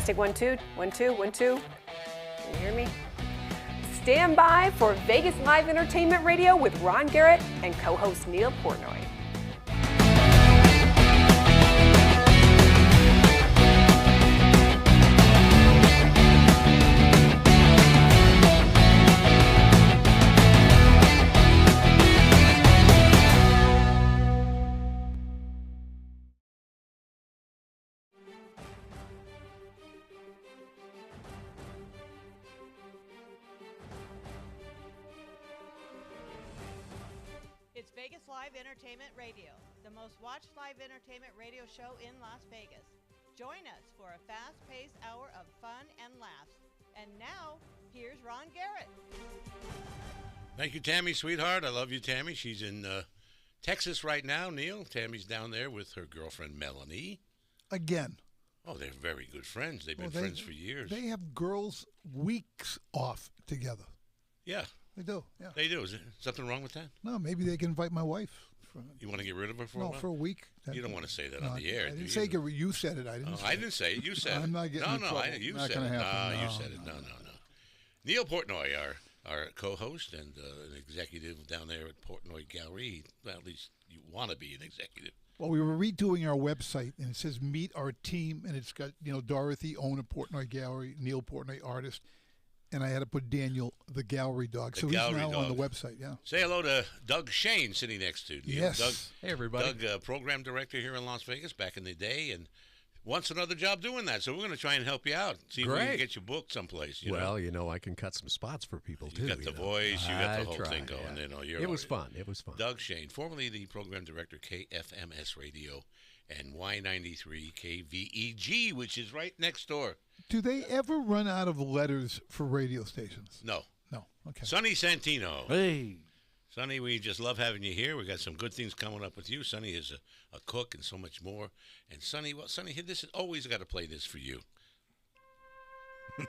Testing 1 2 1 2 1 2. Can you hear me? Stand by for Vegas Live Entertainment Radio with Ron Garrett and co-host Neal Portnoy. It's Vegas Live Entertainment Radio, the most watched live entertainment radio show in Las Vegas. Join us for a fast-paced hour of fun and laughs. And now, here's Ron Garrett. Thank you, Tammy, sweetheart. I love you, Tammy. She's in Texas right now, Neal. Tammy's down there with her girlfriend, Melanie. Again. Oh, they're very good friends. They've been friends for years. They have girls' weeks off together. Yeah. They do, yeah. They do. Is there something wrong with that? No, maybe they can invite my wife. You want to get rid of her for a while? No, for a week. You don't want to say that on the air, I do didn't you? say it. You said it. I didn't say I it. didn't say it. You said it. I'm not getting in trouble. You Not said gonna it. happen. You said it. No. Neal Portnoy, our co-host and an executive down there at Portnoy Gallery. Well, at least you want to be an executive. Well, we were redoing our website, and it says meet our team, and it's got, Dorothy, owner, Portnoy Gallery, Neal Portnoy, artist, and I had to put Daniel, the gallery dog. So he's now on the website, yeah. Say hello to Doug Shane sitting next to you. Yes. Doug, hey, everybody. Doug, program director here in Las Vegas back in the day, and wants another job doing that. So we're going to try and help you out. See if we can get you booked someplace. I can cut some spots for people, too. You got the voice. You got the whole thing going. Yeah. It was fun. Doug Shane, formerly the program director, KFMS Radio, and Y93 KVEG, which is right next door. Do they ever run out of letters for radio stations? No. No. Okay. Sonny Santino. Hey. Sonny, we just love having you here. We got some good things coming up with you. Sonny is a cook and so much more. And Sonny, this is always got to play this for you. You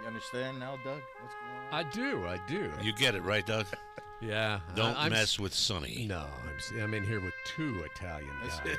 understand now, Doug? What's going on? I do. You get it, right, Doug? Yeah. Don't mess with Sonny. No, I'm in here with two Italian guys.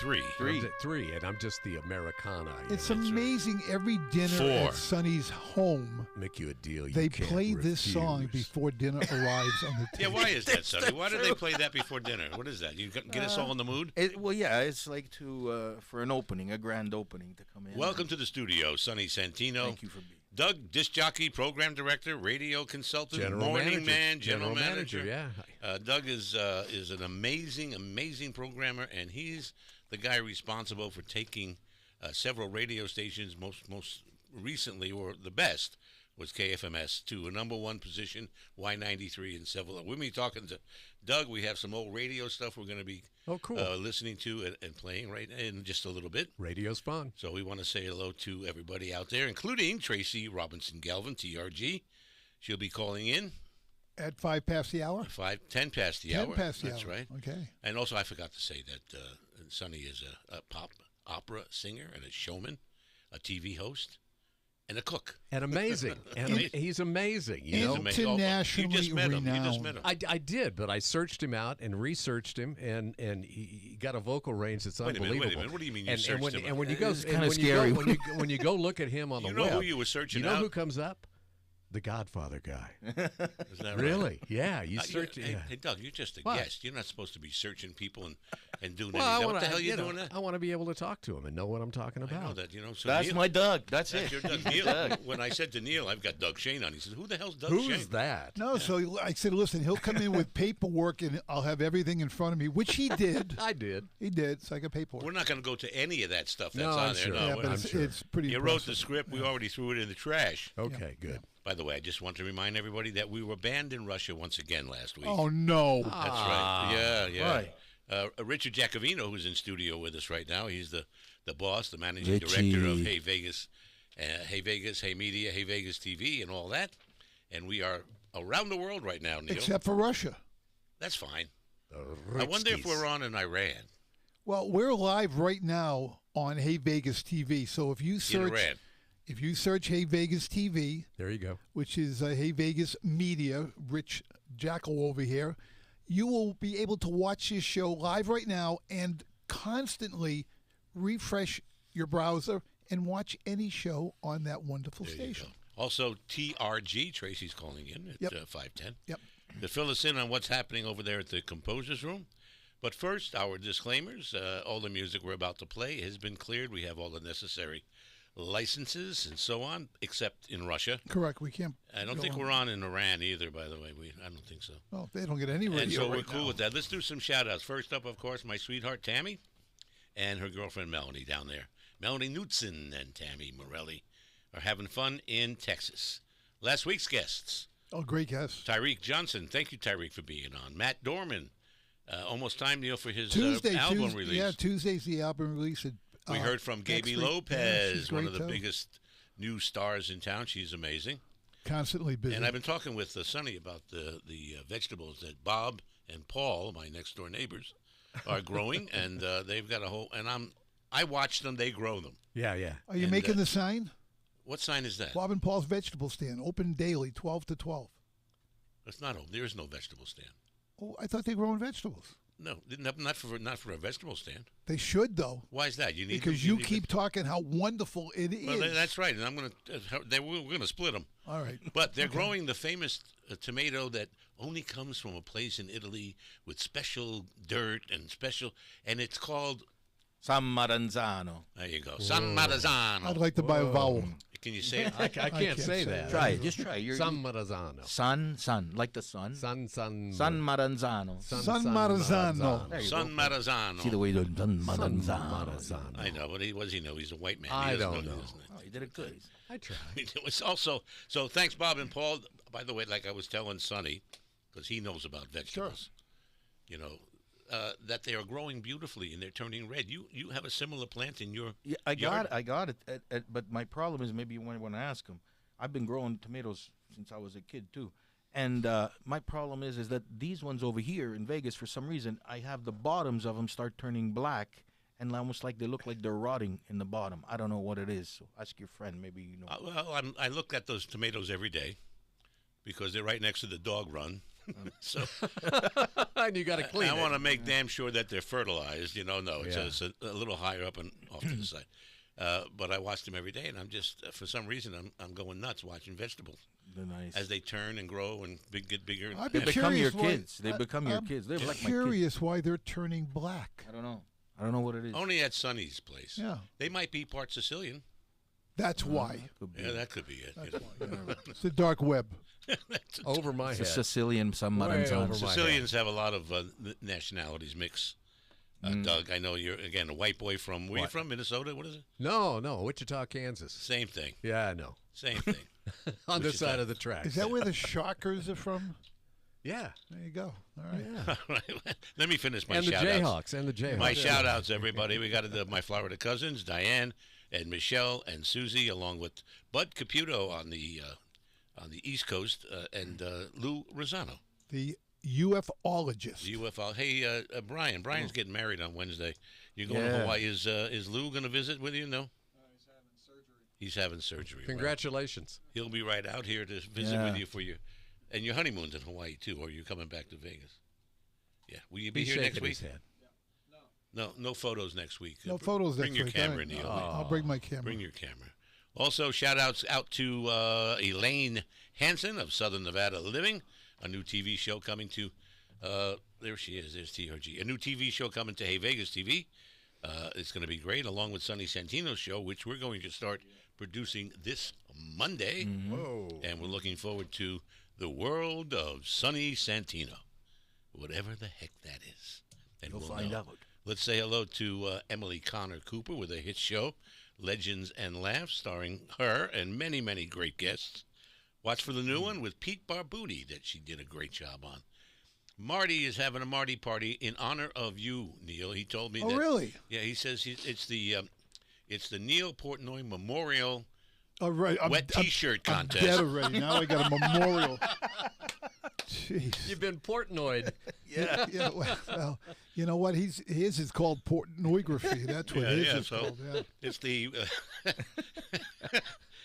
Three, and I'm just the Americana. It's amazing. Every dinner at Sonny's home, make you a deal. They play this song before dinner arrives on the table. Yeah, why is that, Sonny? Why do they play that before dinner? What is that? You get us all in the mood? It's like for an opening, a grand opening to come in. Welcome to the studio, Sonny Santino. Thank you for being. Doug, disc jockey, program director, radio consultant, general morning man, general manager. Yeah. Doug is an amazing programmer, and he's the guy responsible for taking several radio stations. Most recently, or the best, was KFMS to a number one position, Y93, and several. We're going to be talking to Doug. We have some old radio stuff we're going to be listening to and playing right in just a little bit. Radio's fun. So we want to say hello to everybody out there, including Tracy Robinson-Galvin, TRG. She'll be calling in. At 10 past the hour? 10 past the hour. 10 past the hour. That's right. Okay. And also, I forgot to say that Sonny is a pop opera singer and a showman, a TV host, and a cook. And amazing. He's amazing. Internationally you just met him. renowned. You just met him. I did, but I searched him out and researched him, and he got a vocal range that's unbelievable. Wait a minute. What do you mean you searched him? And when you go, when you go look at him on the web, you know who you were searching out? You know who comes up? The Godfather guy. Is that really? Right? Yeah, you search. Hey, Doug, you're just a guest. You're not supposed to be searching people and doing well, anything. What the hell are you doing that? I want to be able to talk to him and know what I'm talking about. I know that, So that's Neal, my Doug. That's it. Your Doug. Neal, when I said to Neal, I've got Doug Shane on, he said, who the hell's Doug Shane? Who's that? No, so I said, listen, he'll come in with paperwork and I'll have everything in front of me, which he did. I did. He did. So I got paperwork. We're not going to go to any of that stuff that's no, on I'm there. Sure. No, yeah, but it's pretty You impressive. wrote the script. We already threw it in the trash. Okay, good. By the way, I just want to remind everybody that we were banned in Russia once again last week. Oh, no. That's right. Yeah. Right. Richard Giacovino, who's in studio with us right now, he's the boss, the managing director of Hey Vegas, Hey Media, Hey Vegas TV, and all that. And we are around the world right now, Neal. Except for Russia. That's fine. I wonder if we're on in Iran. Well, we're live right now on Hey Vegas TV. So if you search... In Iran. If you search Hey Vegas TV, there you go, which is Hey Vegas Media, Rich Jackal over here, you will be able to watch this show live right now and constantly refresh your browser and watch any show on that wonderful station. Also, TRG, Tracy's calling in at 510. Yep. To fill us in on what's happening over there at the Composer's Room. But first, our disclaimers. All the music we're about to play has been cleared. We have all the necessary licenses and so on, except in Russia. Correct. We can't. I don't think we're on in Iran either, by the way. I don't think so. Well, they don't get any radio. And so we're right cool now. with that. Let's do some shout-outs. First up, of course, my sweetheart Tammy and her girlfriend Melanie down there. Melanie Knutson and Tammy Morelli are having fun in Texas. Last week's guests. Oh, great guest. Tyreek Johnson. Thank you, Tyreek, for being on. Matt Dorman. Almost time, Neil, for his album release. Yeah, Tuesday's the album release. We heard from Gaby Lopez, one of the biggest new stars in town. She's amazing. Constantly busy. And I've been talking with Sonny about the vegetables that Bob and Paul, my next door neighbors, are growing, and they've got a whole. And I watch them; they grow them. Yeah, yeah. Are you making the sign? What sign is that? Bob and Paul's vegetable stand, open daily, 12 to 12. It's not. There is no vegetable stand. Oh, I thought they were growing vegetables. No, not for a vegetable stand. They should, though. Why is that? Because you keep talking how wonderful it is. Well, that's right, and I'm going to. We're going to split them. All right. But they're growing the famous tomato that only comes from a place in Italy with special dirt and it's called San Maranzano. There you go, San Maranzano. I'd like to buy a vowel. Can you say it? I can't say that. Try it. Just try. San Maranzano. Sun, like the sun. San Maranzano. San Maranzano. San Maranzano. See the way you do San Maranzano. I know, but what does he know? He's a white man. I don't know. Oh, you did it good. I tried. It was also so. Thanks, Bob and Paul. By the way, like I was telling Sonny, because he knows about vegetables. You know. That they are growing beautifully and they're turning red. You have a similar plant in your yard? I got it. But my problem is maybe you want to ask him. I've been growing tomatoes since I was a kid too, and my problem is that these ones over here in Vegas, for some reason, I have the bottoms of them start turning black and almost like they look like they're rotting in the bottom. I don't know what it is. So ask your friend. Maybe you know. Well, I look at those tomatoes every day because they're right next to the dog run. So and you got to clean I want to make damn sure that they're fertilized. It's a little higher up and off to the side. But I watch them every day, and I'm just for some reason I'm going nuts watching vegetables. They're nice as they turn and grow and get bigger. They become your kids. They become your kids. They're like my kids. Curious why they're turning black. I don't know what it is. Only at Sonny's place. Yeah, they might be part Sicilian. That's why. That could be it. It's the dark web. Over my head. Sicilian, some Maranzano. Sicilians have a lot of nationalities mix. Doug, I know you're again a white boy from. Where you from? Minnesota? What is it? No, Wichita, Kansas. Same thing. Yeah, I know. Same thing. On this side of the tracks. Is that where the Shockers are from? Yeah. There you go. All right. Yeah. All right. Let me finish my and the shout-outs. Jayhawks. My shout-outs, everybody. We got my Florida cousins, Diane and Michelle and Susie, along with Bud Caputo on the East Coast, and Lou Rosano. The UFologist. UFO. Hey, Brian. Brian's getting married on Wednesday. You're going to Hawaii. Is Lou going to visit with you? No? He's having surgery. Congratulations. Right? He'll be right out here to visit with you for your... And your honeymoon's in Hawaii, too, or are you coming back to Vegas? Yeah. Will you be here next week? No photos next week. No photos next week. Bring your camera, Neil. Neil. I'll bring my camera. Bring your camera. Also, shout-outs out to Elaine Hansen of Southern Nevada Living, a new TV show coming to, there she is, there's TRG, a new TV show coming to Hey Vegas TV. It's going to be great, along with Sonny Santino's show, which we're going to start producing this Monday. Mm-hmm. And we're looking forward to the world of Sonny Santino, whatever the heck that is. And we'll find out. Let's say hello to Emily Connor Cooper with a hit show, Legends and Laughs, starring her and many, many great guests. Watch for the new one with Pete Barbuti that she did a great job on. Marty is having a Marty party in honor of you, Neil. He told me that. Oh, really? Yeah, he says it's the Neal Portnoy Memorial wet T-shirt contest. I'm dead already. Now I got a memorial. Jeez. You've been Portnoyed. Yeah. Well, you know what? His is called Portnoygraphy. That's what his is called. Yeah. It's the.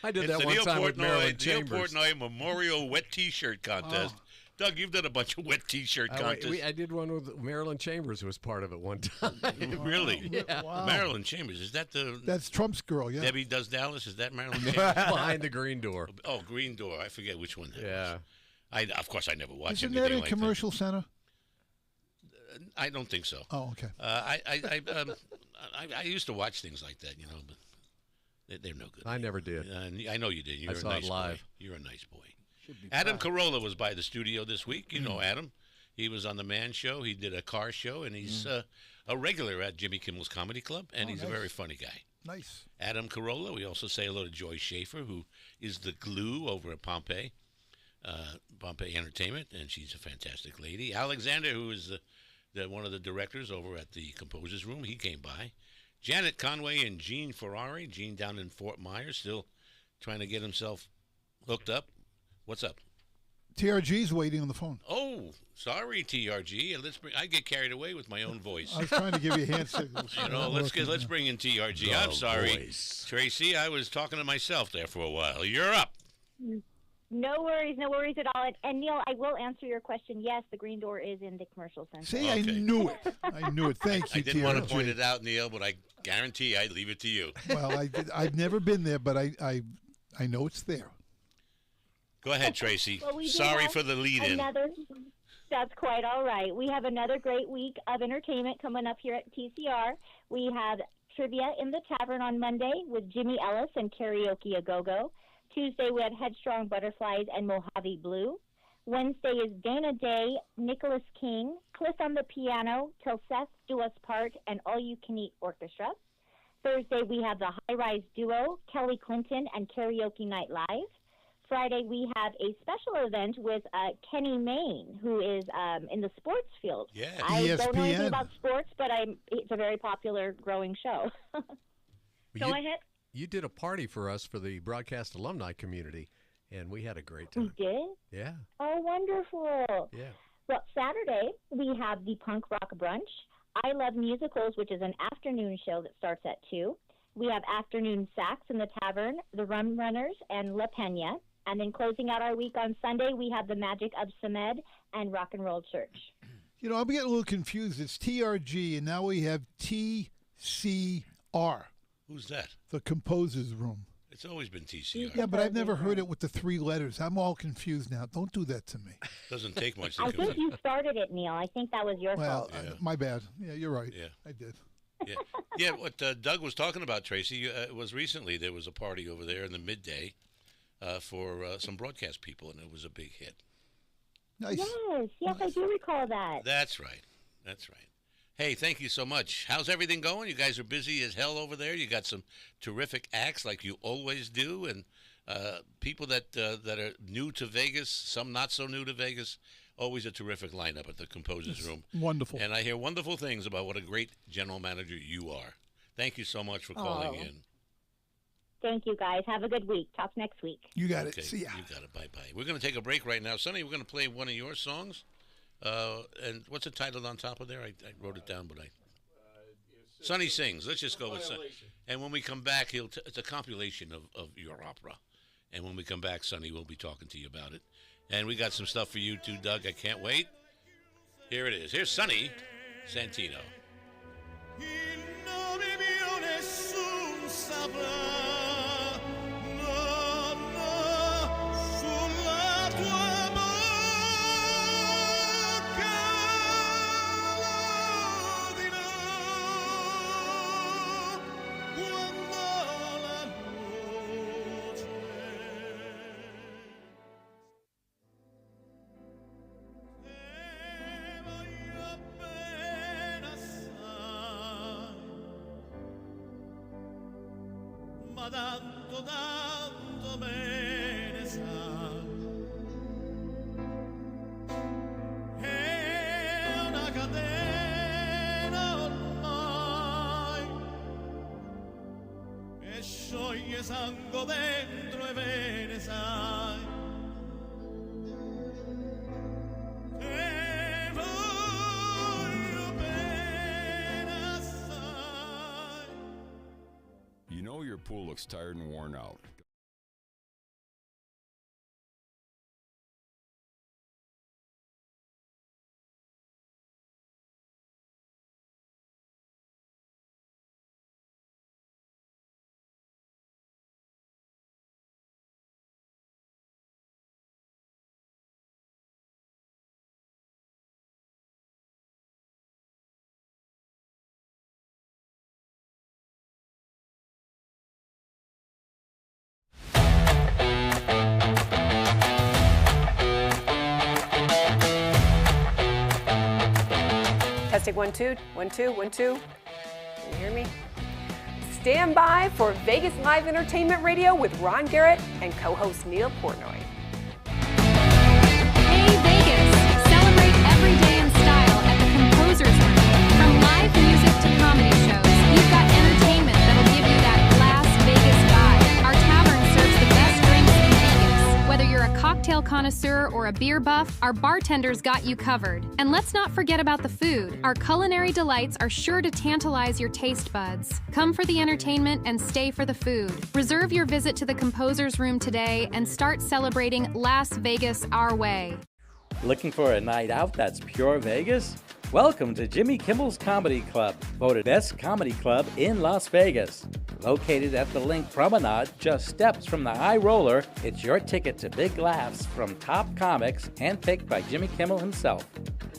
I did that one time with Marilyn Neal Chambers. Portnoy Memorial Wet T-shirt contest. Doug, you've done a bunch of wet T-shirt contests. I did one with Marilyn Chambers, who was part of it one time. Really? Yeah. Wow. Marilyn Chambers, is that That's Trump's girl, yeah. Debbie Does Dallas? Is that Marilyn Chambers? Behind the green door. Oh, Green Door. I forget which one that Yeah. was. Of course, I never watched Isn't anything that a like commercial center? that. I don't think so. Oh, okay. I used to watch things like that, but they're no good. I never did. I know you did. You're I a saw nice it live. boy. You're a nice boy. Adam Carolla was by the studio this week. You know Adam. He was on the Man Show. He did a car show, and he's a regular at Jimmy Kimmel's Comedy Club, and he's a very funny guy. Nice. Adam Carolla. We also say hello to Joy Schaefer, who is the glue over at Pompeii Entertainment, and she's a fantastic lady. Alexander, who is one of the directors over at the Composers Room, he came by. Janet Conway and Gene Ferrari. Gene down in Fort Myers, still trying to get himself hooked up. What's up? TRG's waiting on the phone. Oh, sorry, TRG. I get carried away with my own voice. I was trying to give you hand signals. Let's bring in TRG. I'm sorry, Tracy. I was talking to myself there for a while. You're up. No worries at all. And Neil, I will answer your question. Yes, the green door is in the commercial center. See, I knew it. Thank you, I didn't want to TRG. point it out, Neil, but I guarantee I'd leave it to you. Well, I've never been there, but I know it's there. Go ahead, Tracy. Well, Sorry for the lead-in. That's quite all right. We have another great week of entertainment coming up here at TCR. We have trivia in the tavern on Monday with Jimmy Ellis and Karaoke A Go-Go. Tuesday, we have Headstrong Butterflies and Mojave Blue. Wednesday is Dana Day, Nicholas King, Cliff on the piano, Till Seth Do Us Part, and All You Can Eat Orchestra. Thursday, we have the High Rise Duo, Kelly Clinton and Karaoke Night Live. Friday, we have a special event with Kenny Mayne, who is in the sports field. Yeah. I don't know anything ESPN. about sports, but it's a very popular, growing show. Go ahead. You did a party for us for the broadcast alumni community, and we had a great time. We did? Yeah. Oh, wonderful. Yeah. Well, Saturday, we have the Punk Rock Brunch. I Love Musicals, which is an afternoon show that starts at 2. We have afternoon sax in the tavern, the Rum Runners, and La Pena. And then closing out our week on Sunday, we have the Magic of Samed and Rock and Roll Church. I'm getting a little confused. It's TRG, and now we have TCR. Who's that? The Composers Room. It's always been TCR. Yeah, but I've never heard it with the 3 letters. I'm all confused now. Don't do that to me. Doesn't take much to I confuse. think you started it, Neil. I think that was your Well, fault. my bad. Yeah, you're right. Yeah. I did. Yeah. What Doug was talking about, Tracy, was recently there was a party over there in the midday for some broadcast people, and it was a big hit. Nice. Yes, I do recall that. That's right. Hey, thank you so much. How's everything going? You guys are busy as hell over there. You got some terrific acts like you always do, and people that are new to Vegas, some not so new to Vegas. Always a terrific lineup at the Composers Room. Wonderful. And I hear wonderful things about what a great general manager you are. Thank you so much for calling in. Thank you, guys. Have a good week. Talk next week. You got Okay, it. See ya. you got it. Bye-bye. We're going to take a break right now. Sonny, we're going to play one of your songs. And what's it titled on top of there? I wrote it down, but Sonny Sings. Let's just go with Sonny. And when we come back, it's a compilation of your opera. And when we come back, Sonny will be talking to you about it. And we got some stuff for you too, Doug. I can't wait. Here it is. Here's Sonny Santino. Tanto, tanto bene sai, è una catena ormai, e scioglie sangue dentro e bene sai. Te voglio bene assai. You know your pool looks tired and worn out. Testing 1 2 1 2 1 2. Can you hear me? Stand by for Vegas Live Entertainment Radio with Ron Garrett and co-host Neal Portnoy. Hey Vegas! Celebrate every day in style at the Composer's Room. From live music to comedy shows, we've got entertainment that'll give you that Las Vegas vibe. Our tavern serves the best drinks in Vegas. Whether you're a cocktail connoisseur or a beer buff, our bartenders got you covered. And let's not forget about the food. Our culinary delights are sure to tantalize your taste buds. Come for the entertainment and stay for the food. Reserve your visit to the Composer's Room today and start celebrating Las Vegas our way. Looking for a night out that's pure Vegas? Welcome to Jimmy Kimmel's Comedy Club, voted best comedy club in Las Vegas. Located at the Link Promenade, just steps from the High Roller, it's your ticket to big laughs from top comics handpicked by Jimmy Kimmel himself.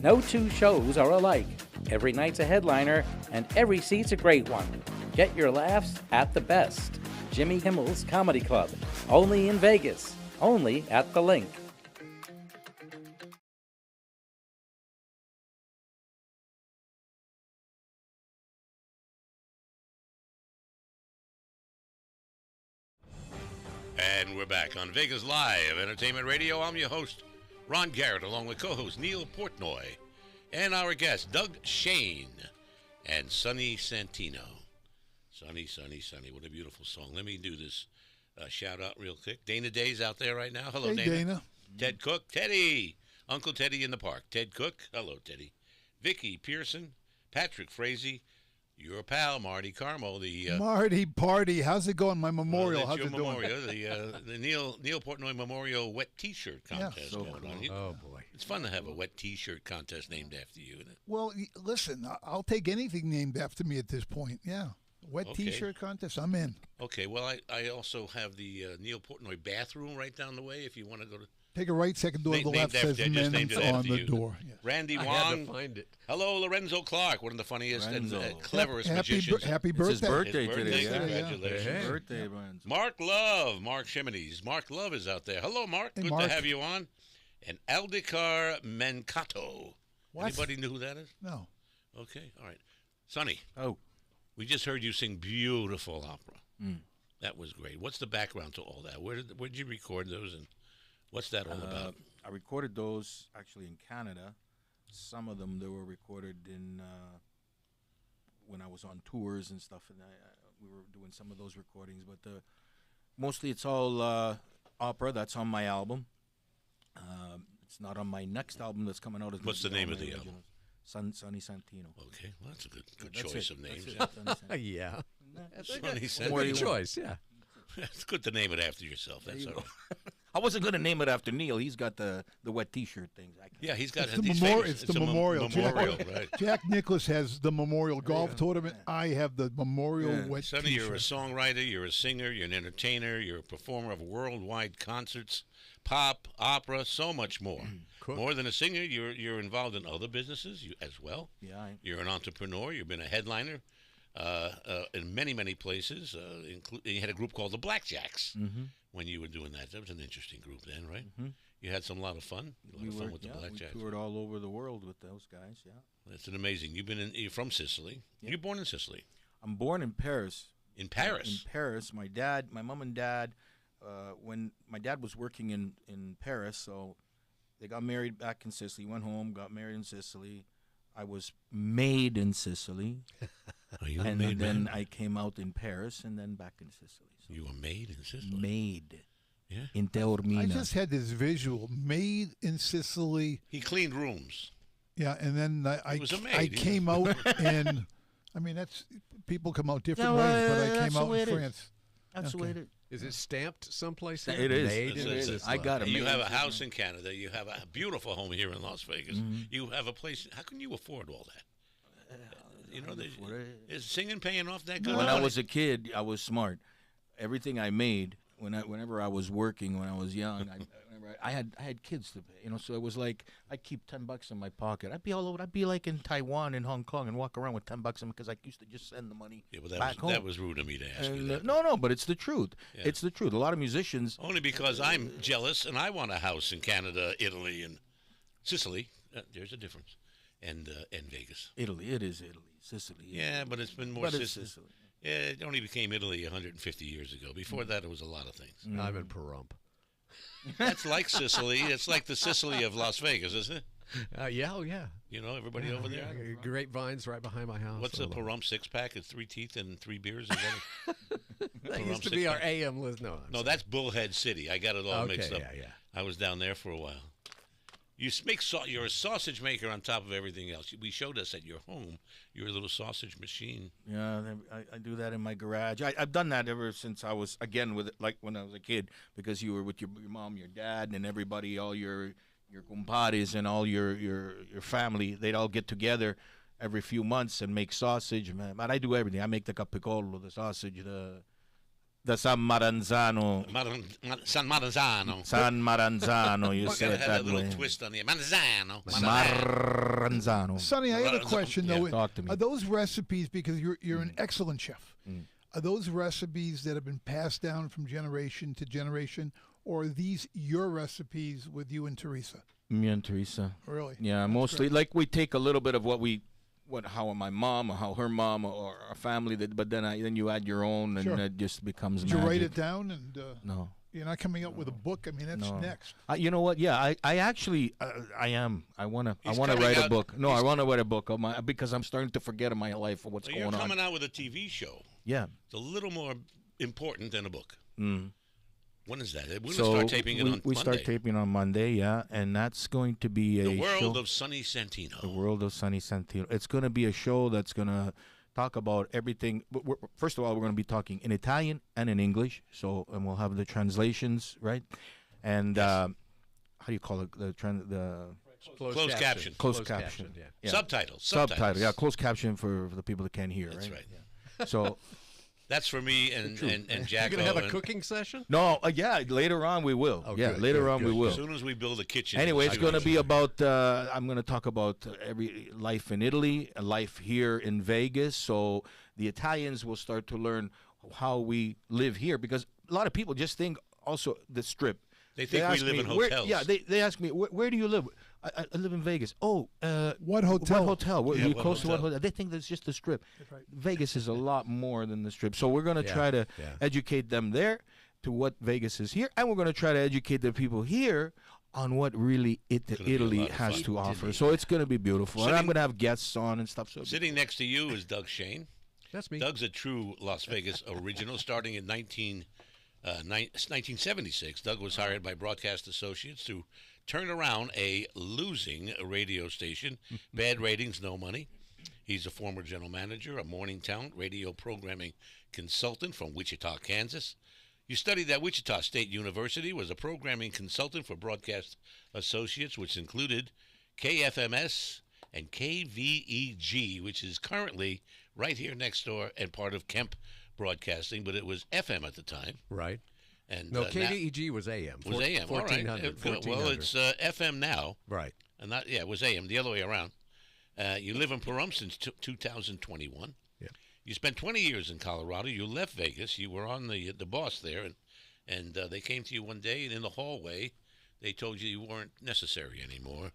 No two shows are alike. Every night's a headliner, and every seat's a great one. Get your laughs at the best. Jimmy Kimmel's Comedy Club, only in Vegas, only at the Link. And we're back on Vegas Live Entertainment Radio. I'm your host, Ron Garrett, along with co-host Neal Portnoy, and our guest, Doug Shane, and Sonny Santino. Sonny, Sonny, Sonny, what a beautiful song. Let me do this shout-out real quick. Dana Day's out there right now. Hello, Hey, Dana. Dana. Ted Cook, Teddy, Uncle Teddy in the park. Ted Cook, hello, Teddy. Vicky Pearson, Patrick Frazee, your pal, Marty Carmo, the... Marty Party, how's it going? My memorial, how's your it doing? memorial, the Neal Portnoy Memorial Wet T-Shirt contest so going on. Oh, boy. It's fun to have a wet T-shirt contest named after you, isn't it? Well, listen, I'll take anything named after me at this point. Yeah. Wet Okay. T-shirt contest, I'm in. Okay, well, I also have the Neal Portnoy bathroom right down the way if you want to go to... Take a right, second door to the left, says I just named men's it on after the you. door. Yes. Randy I Wong. had to find it. Hello, Lorenzo Clark, one of the funniest Lorenzo. and cleverest Happy magicians. happy It's birthday. his birthday His today. birthday, Yeah. congratulations. Hey. Birthday, Lorenzo. Mark Love, Mark Chimneys. Mark Love is out there. Hello, Mark. Hey, Good Mark. to have you on. And Aldikar Mencato. What? Anybody know who that is? No. Okay, all right. Sonny, Oh, we just heard you sing beautiful opera. Mm. That was great. What's the background to all that? Where'd you record those, and what's that all about? I recorded those actually in Canada. Some of them they were recorded in when I was on tours and stuff, and we were doing some of those recordings. But mostly it's all opera. That's on my album. It's not on my next album that's coming out. What's the name of the album? Sonny Santino. Okay, well, that's a good That's choice it. of names. That's it. Sonny Santino. Yeah. Sonny Good Santino. choice, yeah. It's good to name it after yourself. That's all. I wasn't going to name it after Neil. He's got the wet T-shirt things. Yeah, he's got It's the, he's memorial. famous. It's the a memorial. memorial, Jack, right? Jack Nicklaus has the memorial golf tournament. I have the memorial Yeah. wet Sonny, you're a T-shirt. songwriter, you're a singer, you're an entertainer, you're a performer of worldwide concerts, pop, opera, so much more. Cook. More than a singer, you're involved in other businesses as well. Yeah. You're an entrepreneur. You've been a headliner in many places. You had a group called the Blackjacks when you were doing that. That was an interesting group then, right? You had some lot of fun. A lot of fun with the Blackjacks. We toured all over the world with those guys. Yeah. That's an amazing. You're from Sicily. Yeah. You're born in Sicily. I'm born in Paris. In Paris. In Paris, my mom and dad, when my dad was working in Paris, so they got married back in Sicily. Went home, got married in Sicily. I was made in Sicily, Are you a and made then man? I came out in Paris, and then back in Sicily. So You were made in Sicily. made Yeah. in Taormina. I just had this visual made in Sicily. He cleaned rooms. Yeah, and then I was a maid, I yeah. came out in. I mean, that's people come out different Yeah, ways, but I that's came the out way in it is. France. That's the way it is. Is it stamped someplace? It here? is. Made It in is. Sicily. I got it. You made have in a house Sicily. in Canada. You have a beautiful home here in Las Vegas. You have a place. How can you afford all that? You know, is singing paying off that good? When I was a kid, I was smart. Everything I made, whenever I was working, when I was young, I had kids to pay. You know, so it was like I'd keep $10 in my pocket. I'd be all over. I'd be like in Taiwan and Hong Kong and walk around with $10 in because I used to just send the money Yeah, but back home. that was rude of me to ask you And, that. no, but it's the truth. Yeah. It's the truth. A lot of musicians. Only because I'm jealous and I want a house in Canada, Italy, and Sicily. There's a difference. and Vegas. Italy. It is Italy. Sicily. Yeah, but it's been more Sicily. Yeah, it only became Italy 150 years ago. Before that, it was a lot of things. I'm in Pahrump. That's like Sicily. It's like the Sicily of Las Vegas, isn't it? Yeah, oh yeah. You know, everybody over there? Yeah, grapevines right behind my house. What's a Pahrump six-pack? It's 3 teeth and 3 beers? Is that used to be our AM list. No, that's Bullhead City. I got it all mixed up. Yeah. I was down there for a while. You're a sausage maker on top of everything else. We showed us at your home. You're a little sausage machine. Yeah, I do that in my garage. I've done that ever since I was, again, when I was a kid, because you were with your mom, your dad, and everybody, all your compadres and all your family. They'd all get together every few months and make sausage. Man, but I do everything. I make the capicolo, the sausage, the San Maranzano. San Maranzano. San Maranzano, you say it that way. A little twist on the Maranzano. Maranzano. Sonny, I have a question, though. Talk to me. Are those recipes, because you're an excellent chef, are those recipes that have been passed down from generation to generation, or are these your recipes with you and Teresa? Me and Teresa. Really? Yeah, that's mostly. Great. Like we take a little bit of how my mom or how her mom or our family did, but then you add your own, and it just becomes magic. Did you write it down? And no. You're not coming up with a book. I mean, that's next. You know what? Yeah, I actually I am. I wanna write a book. No, I wanna write a book because I'm starting to forget in my life what's going on. You're coming out with a TV show. Yeah. It's a little more important than a book. When is that? We're going to start taping it on Monday. We start taping on Monday, yeah, and that's going to be The World of Sonny Santino. The World of Sonny Santino. It's going to be a show that's going to talk about everything. First of all, we're going to be talking in Italian and in English, and we'll have the translations, right? And how do you call it? The closed caption. Closed caption. Yeah. Subtitles. Yeah, closed caption for the people that can't hear. That's right. Yeah. So. That's for me and Jack. You're going to have a cooking session? No, later on we will. Oh, yeah, good, later on we will. As soon as we build a kitchen. Anyway, it's going to be about, I'm going to talk about every life in Italy, life here in Vegas. So the Italians will start to learn how we live here, because a lot of people just think also the Strip. They think we live in hotels. They ask me, where do you live? I live in Vegas. Oh, what hotel? What hotel? Yeah, you close to what hotel? They think that's just the Strip. That's right. Vegas is a lot more than the Strip. So we're going to try to educate them there to what Vegas is here, and we're going to try to educate the people here on what really Italy has to offer. So it's going to be beautiful. And I'm going to have guests on and stuff. So sitting next to you is Doug Shane. That's me. Doug's a true Las Vegas original, starting in 1976. Doug was hired by Broadcast Associates to turn around a losing radio station. Bad ratings, no money. He's a former general manager, a morning talent, radio programming consultant from Wichita, Kansas. You studied at Wichita State University, was a programming consultant for Broadcast Associates, which included KFMS and KVEG, which is currently right here next door and part of Kemp Broadcasting, but it was FM at the time. Right. And no, KVEG was AM. Was AM. 1400. All right. Well, it's FM now. Right. And it was AM, the other way around. You live in Pahrump since 2021. Yeah. You spent 20 years in Colorado. You left Vegas. You were on the boss there, and they came to you one day, and in the hallway, they told you weren't necessary anymore,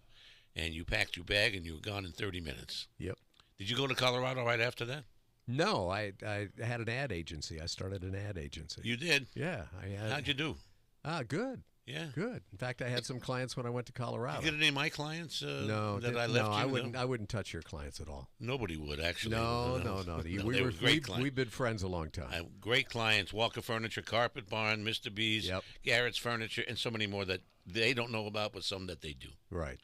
and you packed your bag and you were gone in 30 minutes. Yep. Did you go to Colorado right after that? No, I had an ad agency. I started an ad agency. You did? Yeah. How'd you do? Good. Yeah. Good. In fact, I had some clients when I went to Colorado. You get any of my clients no, I left you? I wouldn't touch your clients at all. Nobody would, actually. No. They were great clients. We've been friends a long time. Great clients. Walker Furniture, Carpet Barn, Mr. B's, Garrett's Furniture, and so many more that they don't know about, but some that they do. Right.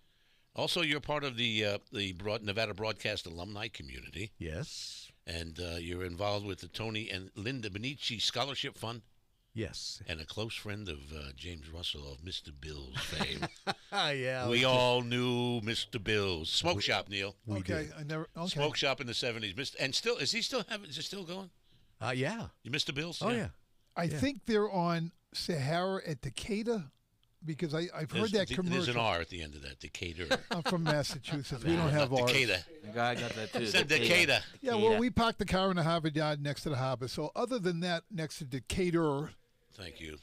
Also, you're part of the Nevada Broadcast alumni community. Yes. And you're involved with the Tony and Linda Benici Scholarship Fund. Yes. And a close friend of James Russell of Mr. Bill's fame. Yeah. We all knew Mr. Bill's Smoke Shop, Neil. Okay. Smoke Shop in the 70s. And still, is it still going? Yeah. You Mr. Bill's? Oh, yeah. I think they're on Sahara at Decatur. Because I've heard that commercial. There's an R at the end of that, Decatur. I'm from Massachusetts. We don't have R's. Decatur. I got that too. Said Decatur. Yeah, well, we parked the car in the Harvard Yard next to the harbor. So other than that, next to Decatur. Thank you.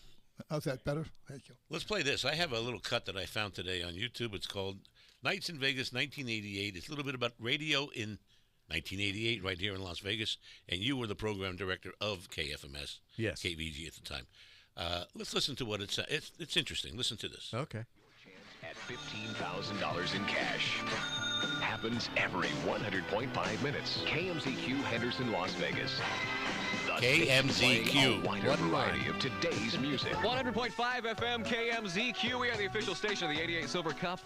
How's that better? Thank you. Let's play this. I have a little cut that I found today on YouTube. It's called Nights in Vegas, 1988. It's a little bit about radio in 1988 right here in Las Vegas, and you were the program director of KFMS, Yes. KVG at the time. Let's listen to what it's interesting. Listen to this. Okay. At $15,000 in cash. Happens every 100.5 minutes. KMZQ Henderson, Las Vegas. The KMZQ. A wider variety of today's music. 100.5 FM KMZQ. We are the official station of the 88 Silver Cup.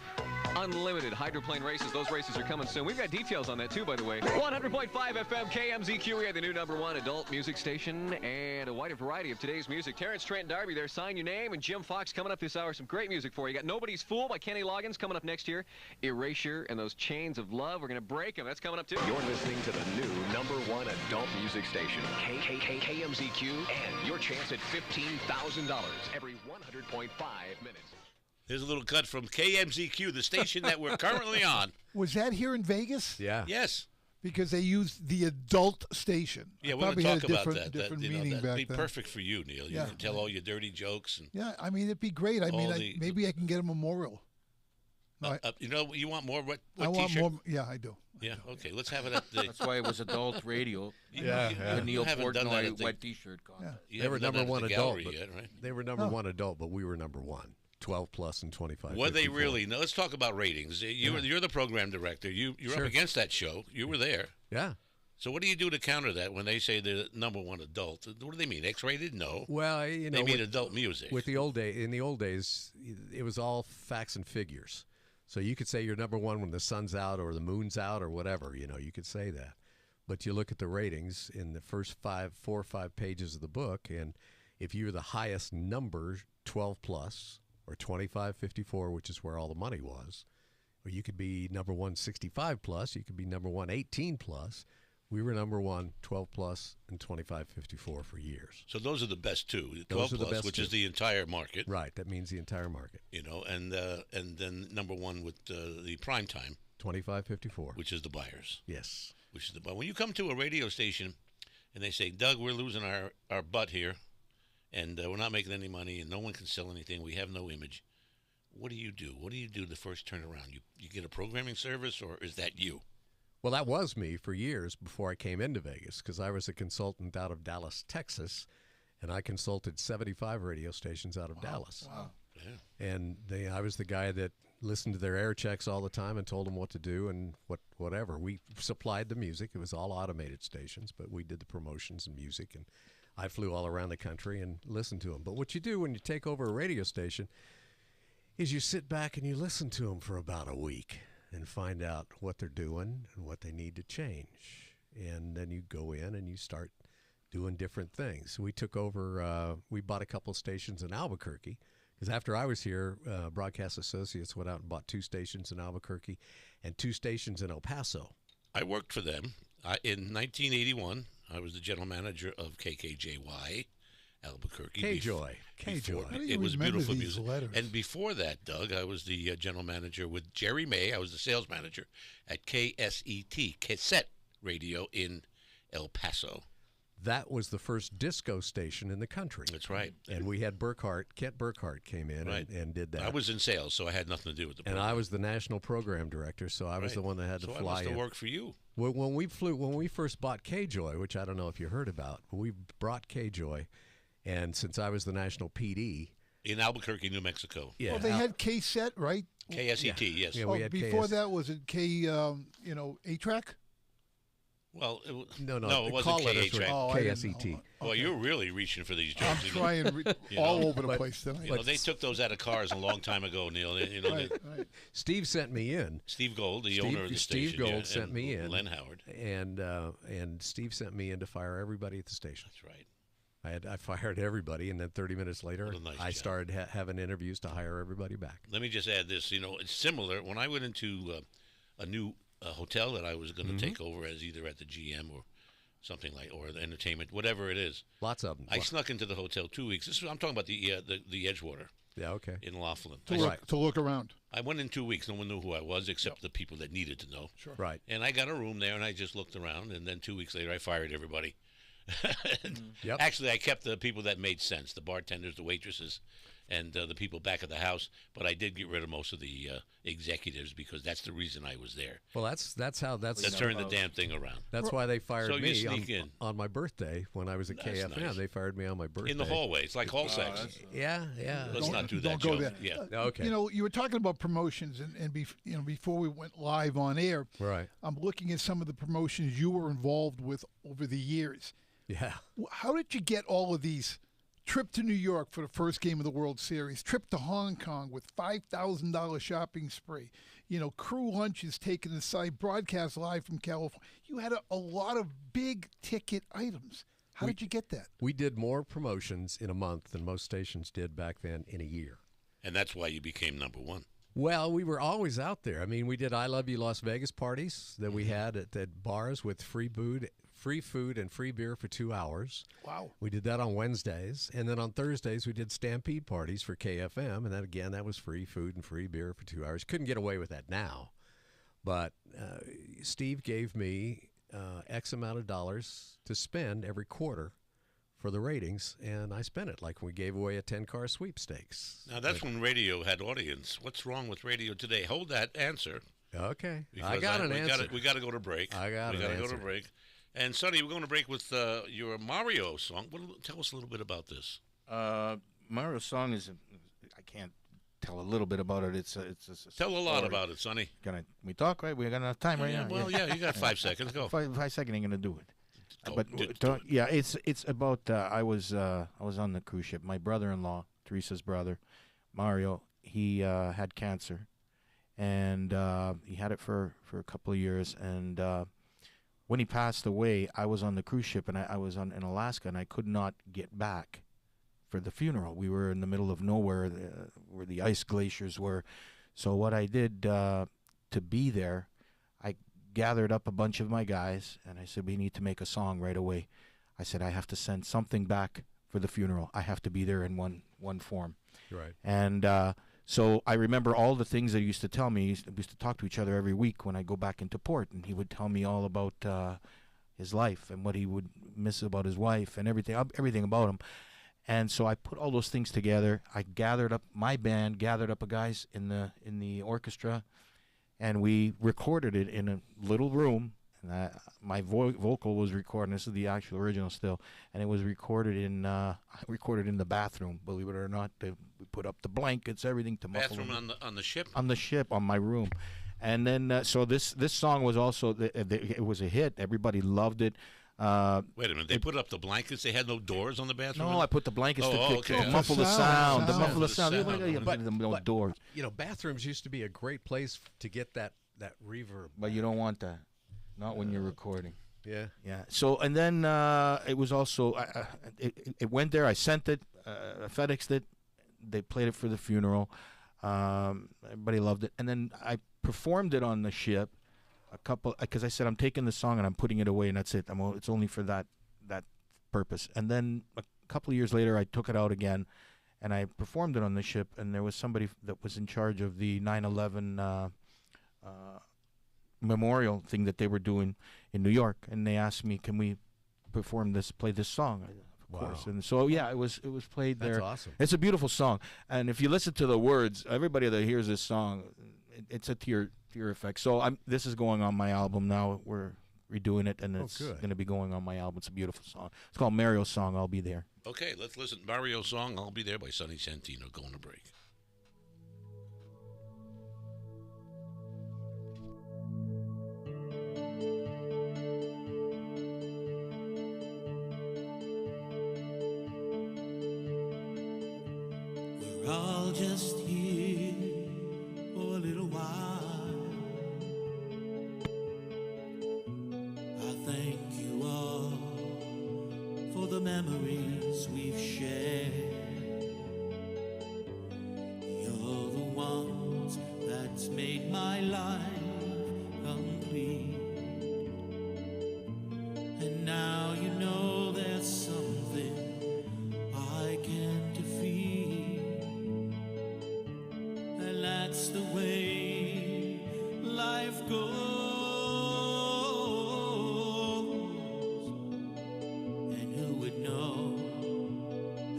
Unlimited hydroplane races. Those races are coming soon. We've got details on that, too, by the way. 100.5 FM KMZQ. We are the new #1 adult music station and a wider variety of today's music. Terrence Trent D'Arby there. Sign your name. And Jim Fox coming up this hour. Some great music for you. You got Nobody's Fool by Kenny Loggins coming up next year. Erasure and those Chains of Love. We're going to break them. That's coming up, too. You're listening to the new #1 adult music station, KMZQ, and your chance at $15,000 every 100.5 minutes. Here's a little cut from KMZQ, the station that we're currently on. Was that here in Vegas? Yeah. Yes. Because they used the adult station. Yeah, I we're going to probably had talk a about different, that. different That, meaning that'd back be then. perfect for you, Neil. You Yeah. can tell all your dirty jokes. And Yeah, I mean, it'd be great. I mean, maybe I can get a memorial. No, you know, you want more? What I want T-shirt? more. Yeah, I do. Yeah, okay. Let's have it at the... That's why it was adult radio. Yeah. The Neil You haven't done that Portnoy at the- white T-shirt contest. You They were haven't done that at #1 the adult. gallery But yet, right? They were #1 adult, but we were #1. 12 plus and 25. Were they 54. really? No, let's talk about ratings. You're the program director. You're Sure. up against that show. You were there. Yeah. So what do you do to counter that when they say they're #1 adult? What do they mean? X-rated? No. Well, you know, They mean adult music. In the old days, it was all facts and figures. So you could say you're #1 when the sun's out or the moon's out or whatever. You know, you could say that. But you look at the ratings in the first 4 or 5 pages of the book, and if you're the highest number, 12 plus or 25-54, which is where all the money was, or you could be #1 65 plus, you could be #1 18 plus. We were #1 12 plus and 25-54 for years. So those are the best two. 12 Those are the plus, best which two. is the entire market. Right. That means the entire market. You know, and then #1 with the prime time, 25-54, which is the buyers. Yes. Which is the buy. When you come to a radio station and they say, Doug, we're losing our butt here, and we're not making any money, and no one can sell anything. We have no image. What do you do? What do you do the first turnaround? You get a programming service, or is that you? Well, that was me for years before I came into Vegas, because I was a consultant out of Dallas, Texas, and I consulted 75 radio stations out of Dallas. Wow. Yeah. And I was the guy that listened to their air checks all the time and told them what to do and whatever. We supplied the music. It was all automated stations, but we did the promotions and music, and I flew all around the country and listened to them. But what you do when you take over a radio station is you sit back and you listen to them for about a week and find out what they're doing and what they need to change. And then you go in and you start doing different things. We took over, we bought a couple of stations in Albuquerque, because after I was here, Broadcast Associates went out and bought 2 stations in Albuquerque and 2 stations in El Paso. I worked for them. In 1981, I was the general manager of KKJY, Albuquerque. K-Joy. Before- How do you It was remember beautiful these music. letters? And before that, Doug, I was the general manager with Jerry May. I was the sales manager at KSET, Cassette Radio in El Paso. That was the first disco station in the country. That's right. And we had Kent Burkhart came in Right. and did that. I was in sales, so I had nothing to do with the and program. I was the national program director, so I was Right. the one that had to So I fly must have in. worked for you. When we first bought K-Joy, which I don't know if you heard about, but we brought K-Joy, and since I was the national PD In Albuquerque, New Mexico. yeah, Well, they had K-Set, right? KSET, yes. Yeah, Oh, we had before KS. that, was it A-Track? Well, No, it the wasn't call letters were KHRAC. Oh, I didn't KSET. know. Well, you're really reaching for these I'm jokes. trying You all know, over the but- place tonight. You know, they took those out of cars a long time ago, Neil. Right, right. Steve sent me in. Steve Gold, the owner of the Steve station. Gold sent and me in. Len Howard. And Steve sent me in to fire everybody at the station. That's right. I fired everybody, and then 30 minutes later, What a nice I job. started having interviews to hire everybody back. Let me just add this. You know, it's similar. When I went into a new hotel that I was going to take over as either at the GM or something like, or the entertainment, whatever it is. Lots of them. I snuck into the hotel 2 weeks. I'm talking about the Edgewater Yeah, okay. in Laughlin. To look around. I went in 2 weeks. No one knew who I was except the people that needed to know. Sure. Right. And I got a room there, and I just looked around. And then 2 weeks later, I fired everybody. Yep. Actually, I kept the people that made sense, the bartenders, the waitresses, and the people back at the house. But I did get rid of most of the executives because that's the reason I was there. Well, that's turned the damn thing around. That's why they fired So you me sneak in. on my birthday when I was at That's KFM. nice. They fired me on my birthday In the hallway. It's like hall sex. Yeah. Let's not do that, Don't go Joe. there. Yeah. Okay. You know, you were talking about promotions, and before we went live on air, Right. I'm looking at some of the promotions you were involved with over the years. Yeah. How did you get all of these? Trip to New York for the first game of the World Series. Trip to Hong Kong with $5,000 shopping spree. You know, crew lunches taken aside, broadcast live from California. You had a lot of big ticket items. How did you get that? We did more promotions in a month than most stations did back then in a year. And that's why you became number one. Well, we were always out there. I mean, we did I Love You Las Vegas parties that we had at bars with free food and free beer for 2 hours. Wow. We did that on Wednesdays. And then on Thursdays, we did Stampede parties for KFM. And then again, that was free food and free beer for 2 hours. Couldn't get away with that now. But Steve gave me X amount of dollars to spend every quarter for the ratings, and I spent it like we gave away a 10-car sweepstakes. Now, that's when radio had audience. What's wrong with radio today? Hold that answer. Okay. Because I got an answer. We got to go to break. I got We an got to go answer. to break. And, Sonny, we're going to break with your Mario song. Tell us a little bit about this. Mario's song is, I can't tell a little bit about it. It's a Tell a lot story. about it, Sonny. Can we talk, right? We got enough time right Yeah, now. well, yeah, you got 5 seconds. Go. 5 seconds ain't gonna do it. Go. But Do yeah, it's about I was on the cruise ship. My brother-in-law, Teresa's brother, Mario, he had cancer, and he had it for a couple of years. And when he passed away, I was on the cruise ship, and I was in Alaska, and I could not get back for the funeral. We were in the middle of nowhere, where the ice glaciers were. So what I did to be there, I gathered up a bunch of my guys, and I said, we need to make a song right away. I said, I have to send something back for the funeral. I have to be there in one form. Right. And so I remember all the things that he used to tell me. We used to talk to each other every week when I go back into port, and he would tell me all about his life and what he would miss about his wife and everything about him. And so I put all those things together. I gathered up my band, gathered up guys in the orchestra, and we recorded it in a little room. And my vocal was recorded. This is the actual original still, and it was recorded in the bathroom. Believe it or not, we put up the blankets, everything to muffle Bathroom them. on the ship? On the ship, on my room. And then so this song was also it was a hit. Everybody loved it. Wait a minute. They put up the blankets. They had no doors on the bathroom? No, I put the blankets okay. to muffle the sound. To muffle the Sound. sound. But no doors. You know, bathrooms used to be a great place to get that reverb. But you don't want that. Not when you're recording. Yeah. Yeah. So, and then it was also, it went there. I sent it, FedExed it. They played it for the funeral. Everybody loved it. And then I performed it on the ship because I said, I'm taking the song and I'm putting it away, and that's it. It's only for that purpose. And then a couple of years later, I took it out again, and I performed it on the ship, and there was somebody that was in charge of the 9/11 memorial thing that they were doing in New York, and they asked me, can we play this song? Of course. And so yeah, it was played there. That's awesome. It's a beautiful song, and if you listen to the words, everybody that hears this song, it's a tear effect. So this is going on my album now. We're redoing it, and it's going to be going on my album. It's a beautiful song. It's called Mario's Song, I'll Be There. Okay, let's listen. Mario's song, I'll Be There by Sonny Santino. Going to break. We're all just here for a little while. I thank you all for the memories we've shared. You're the ones that's made my life complete. And now you know there's something I can't defeat. And that's the way life goes. And who would know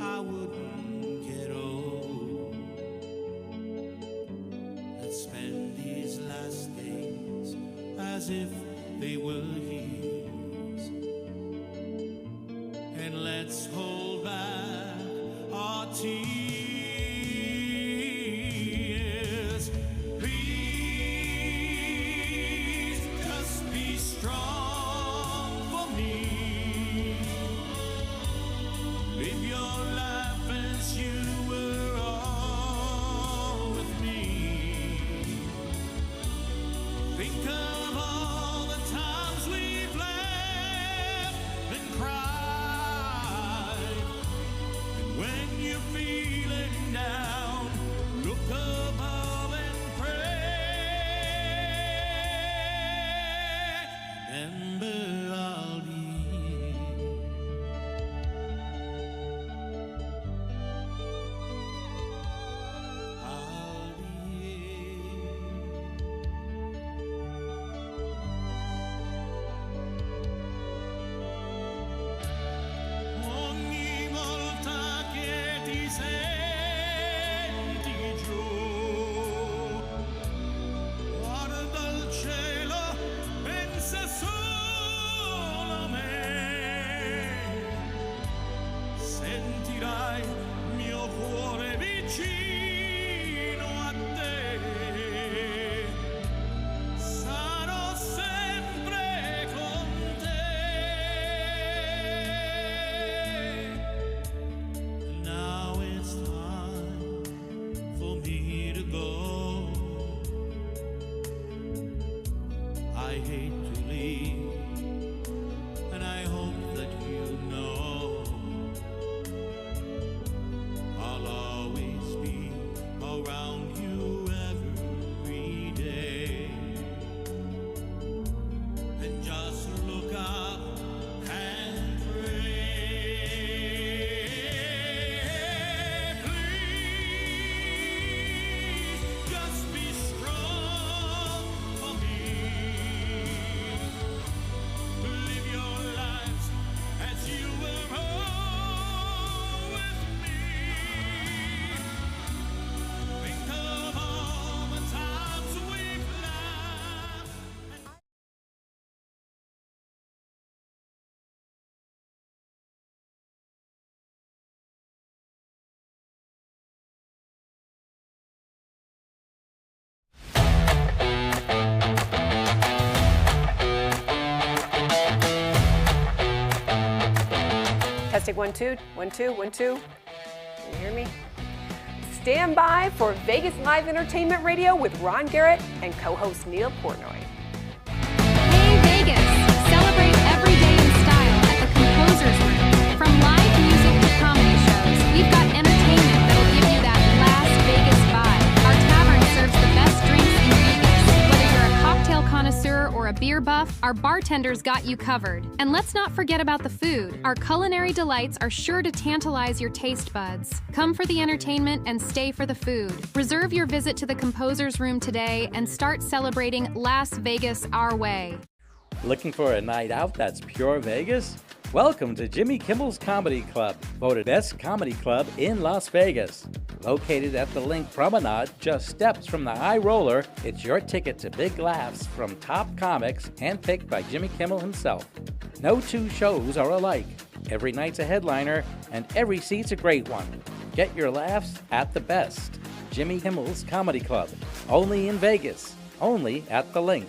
I wouldn't get old. as if they were his. And let's hold back our tears. Please just be strong for me. Live your life as you were all with me. Think of all the times we've laughed and cried. And when you're feeling down, look above and pray. Remember, I'll be ogni volta che ti senti giù, guarda il cielo, pensa solo a me, sentirai mio cuore vicino a te, sarò sempre con te. Now it's time for me to go. I hate to leave, and I hope that you know I'll always be around you every day. And just look up and pray. Please just be strong for me. Live your lives as you were all with me. Think of all the times we've laughed. Testing 1 2 1 2 1 2. Can you hear me? Stand by for Vegas Live Entertainment Radio with Ron Garrett and co-host Neal Portnoy. Hey Vegas! Celebrate every day in style at the Composer's Room. From live music to comedy shows, we've got entertainment that'll give you that Las Vegas vibe. Our tavern serves the best drinks in Vegas. Whether you're a cocktail connoisseur or a beer buff, our bartenders got you covered. And let's not forget about the food. Our culinary delights are sure to tantalize your taste buds. Come for the entertainment and stay for the food. Reserve your visit to the Composer's Room today and start celebrating Las Vegas our way. Looking for a night out that's pure Vegas? Welcome to Jimmy Kimmel's Comedy Club, voted best comedy club in Las Vegas. Located at the Link Promenade, just steps from the High Roller, it's your ticket to big laughs from top comics handpicked by Jimmy Kimmel himself. No two shows are alike. Every night's a headliner, and every seat's a great one. Get your laughs at the best. Jimmy Kimmel's Comedy Club, only in Vegas, only at the Link.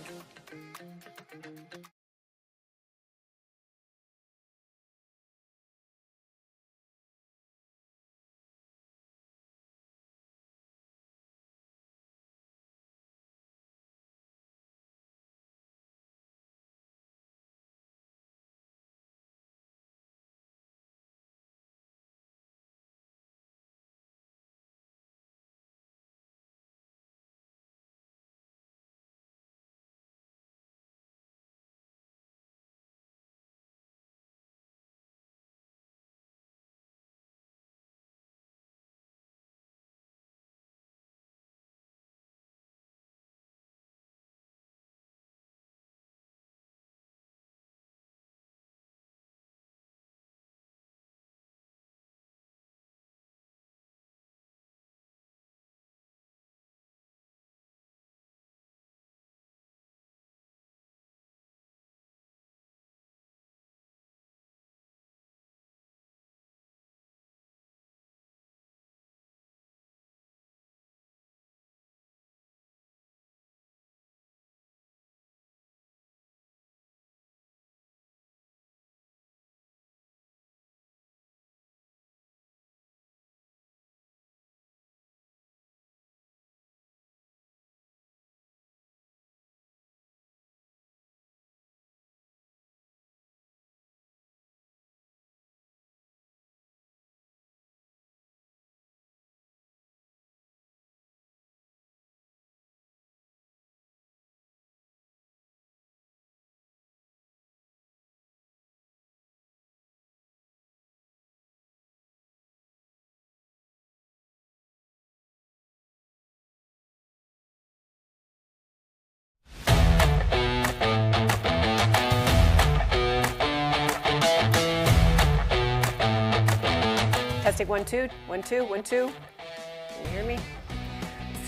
Testing 1 2 1 2 1 2. Can you hear me?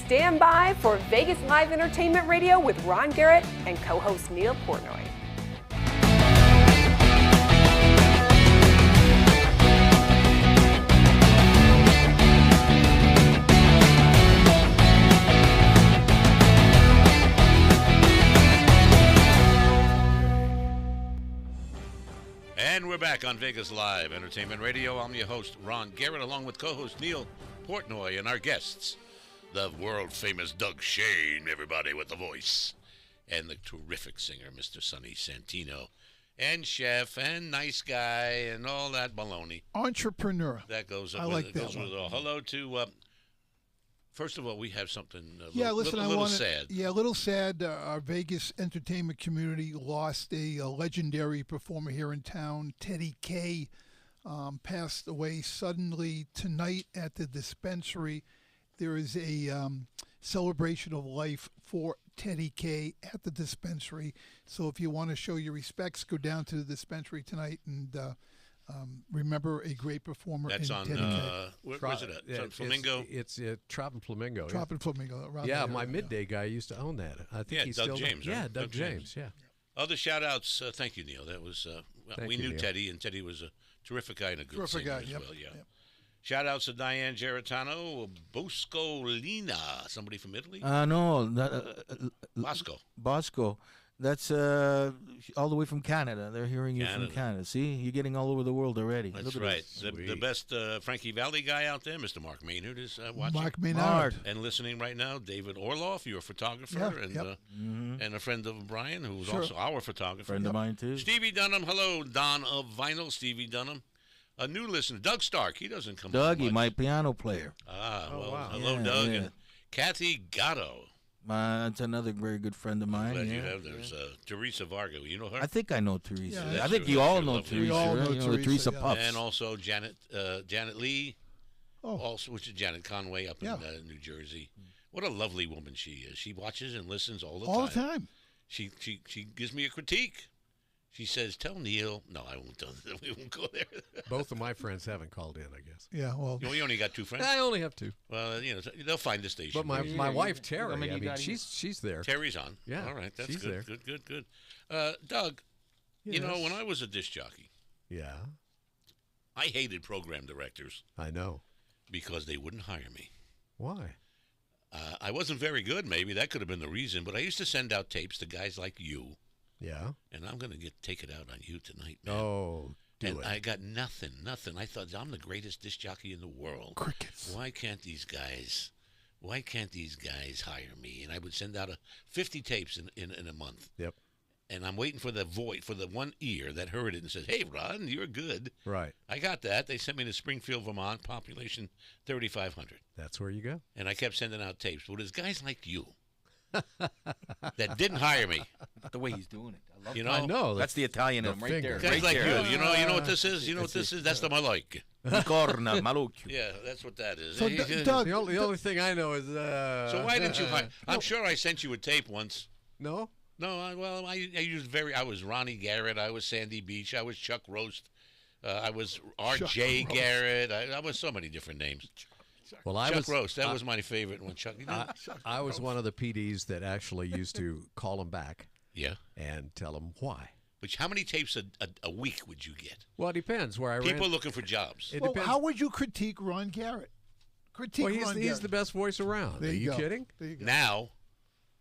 Stand by for Vegas Live Entertainment Radio with Ron Garrett and co-host Neal Portnoy. And we're back on Vegas Live Entertainment Radio. I'm your host, Ron Garrett, along with co-host Neal Portnoy and our guests, the world-famous Doug Shane, everybody with the voice, and the terrific singer, Mr. Sonny Santino, and chef, and nice guy, and all that baloney. Entrepreneur. That goes up I with like it. that Goes with one. it all. Hello to, first of all, we have something Yeah, listen, a I little want sad. Yeah, a little sad. Our Vegas entertainment community lost a legendary performer here in town. Teddy K passed away suddenly tonight at the dispensary. There is a celebration of life for Teddy K at the dispensary. So if you want to show your respects, go down to the dispensary tonight and remember a great performer. That's in on, Teddy K. where's it at? It's on Flamingo? It's Trop and Flamingo. Trop and Flamingo. around Yeah, that my area, midday guy used to own that. I think Yeah, he's Doug still James, right? Yeah, Doug Doug James. James. Yeah. Other shout-outs, thank you, Neal. That was, Thank we you, knew Neal. Teddy, and Teddy was a terrific guy and a good Terrific singer guy, as yep, well, yeah. yep. Shout-outs to Diane Geritano, Boscolina, somebody from Italy? No, Bosco. Bosco. That's all the way from Canada. They're hearing you Canada. from Canada. See, you're getting all over the world already. That's Look at right. this. The best Frankie Valley guy out there, Mr. Mark Maynard, is watching. Mark Maynard. Mark. And listening right now, David Orloff, you're a photographer, Yeah, and yep. and a friend of Brian, who's Sure. also our photographer. Friend of mine too. Stevie Dunham, hello, Don of Vinyl, Stevie Dunham. A new listener, Doug Stark, he doesn't come on Dougie, much. my piano player. Ah, Oh, well, wow. hello, Yeah, Doug. yeah. And Kathy Gatto. That's another very good friend of mine. Glad yeah. you have. There's Teresa Vargo. You know her? I think I know Teresa. Yeah, I think sure, you all sure, know lovely. Teresa. We all right? know You the Teresa, Teresa yeah. Puffs. And also Janet Lee, Oh, also, which is Janet Conway up Yeah. in New Jersey. What a lovely woman she is. She watches and listens all the all time. the time. She gives me a critique. She says, "Tell Neal." No, I won't tell. We won't go there. Both of my friends haven't called in, I guess. Yeah, well, You only got two friends. I only have two. Well, they'll find the station. But my wife Terry, many I you mean, got here? she's there. Terry's on. Yeah, All right. That's she's good. there. Good. Doug, you know, Yes. when I was a disc jockey, Yeah, I hated program directors I know. because they wouldn't hire me. Why? I wasn't very good, maybe. That could have been the reason. But I used to send out tapes to guys like you, Yeah. and I'm going to take it out on you tonight, man. Oh, do and it. I got nothing. I thought, I'm the greatest disc jockey in the world. crickets. Why can't these guys hire me? And I would send out 50 tapes in a month. Yep. And I'm waiting for the one ear that heard it and says, "Hey, Ron, you're good." Right. I got that. They sent me to Springfield, Vermont, population 3,500. That's where you go. And I kept sending out tapes. But there's guys like you that didn't hire me. The way he's doing it. I love You it. know? I know. That's the Italian the in him right finger. there. Guys right like there. you. You know what this is? You know what this is? That's the Maloik. Corna, maluccio. Yeah, that's what that is. So, Doug, The only thing I know is. So why didn't you hire? I'm sure I sent you a tape once. No. No, I used I was Ronnie Garrett. I was Sandy Beach. I was Chuck Roast. I was R.J. Roast. Garrett. I was so many different names. Well, I Chuck was Roast. That was my favorite one. Chuck. I was one of the PDs that actually used to call them back Yeah. and tell them why. Which how many tapes a week would you get? Well, it depends where I People ran. looking for jobs. It well, depends. how would you critique Ron Garrett? Critique Well, Ron he's Garrett. the best voice around. There Are you go. kidding? There you go. Now,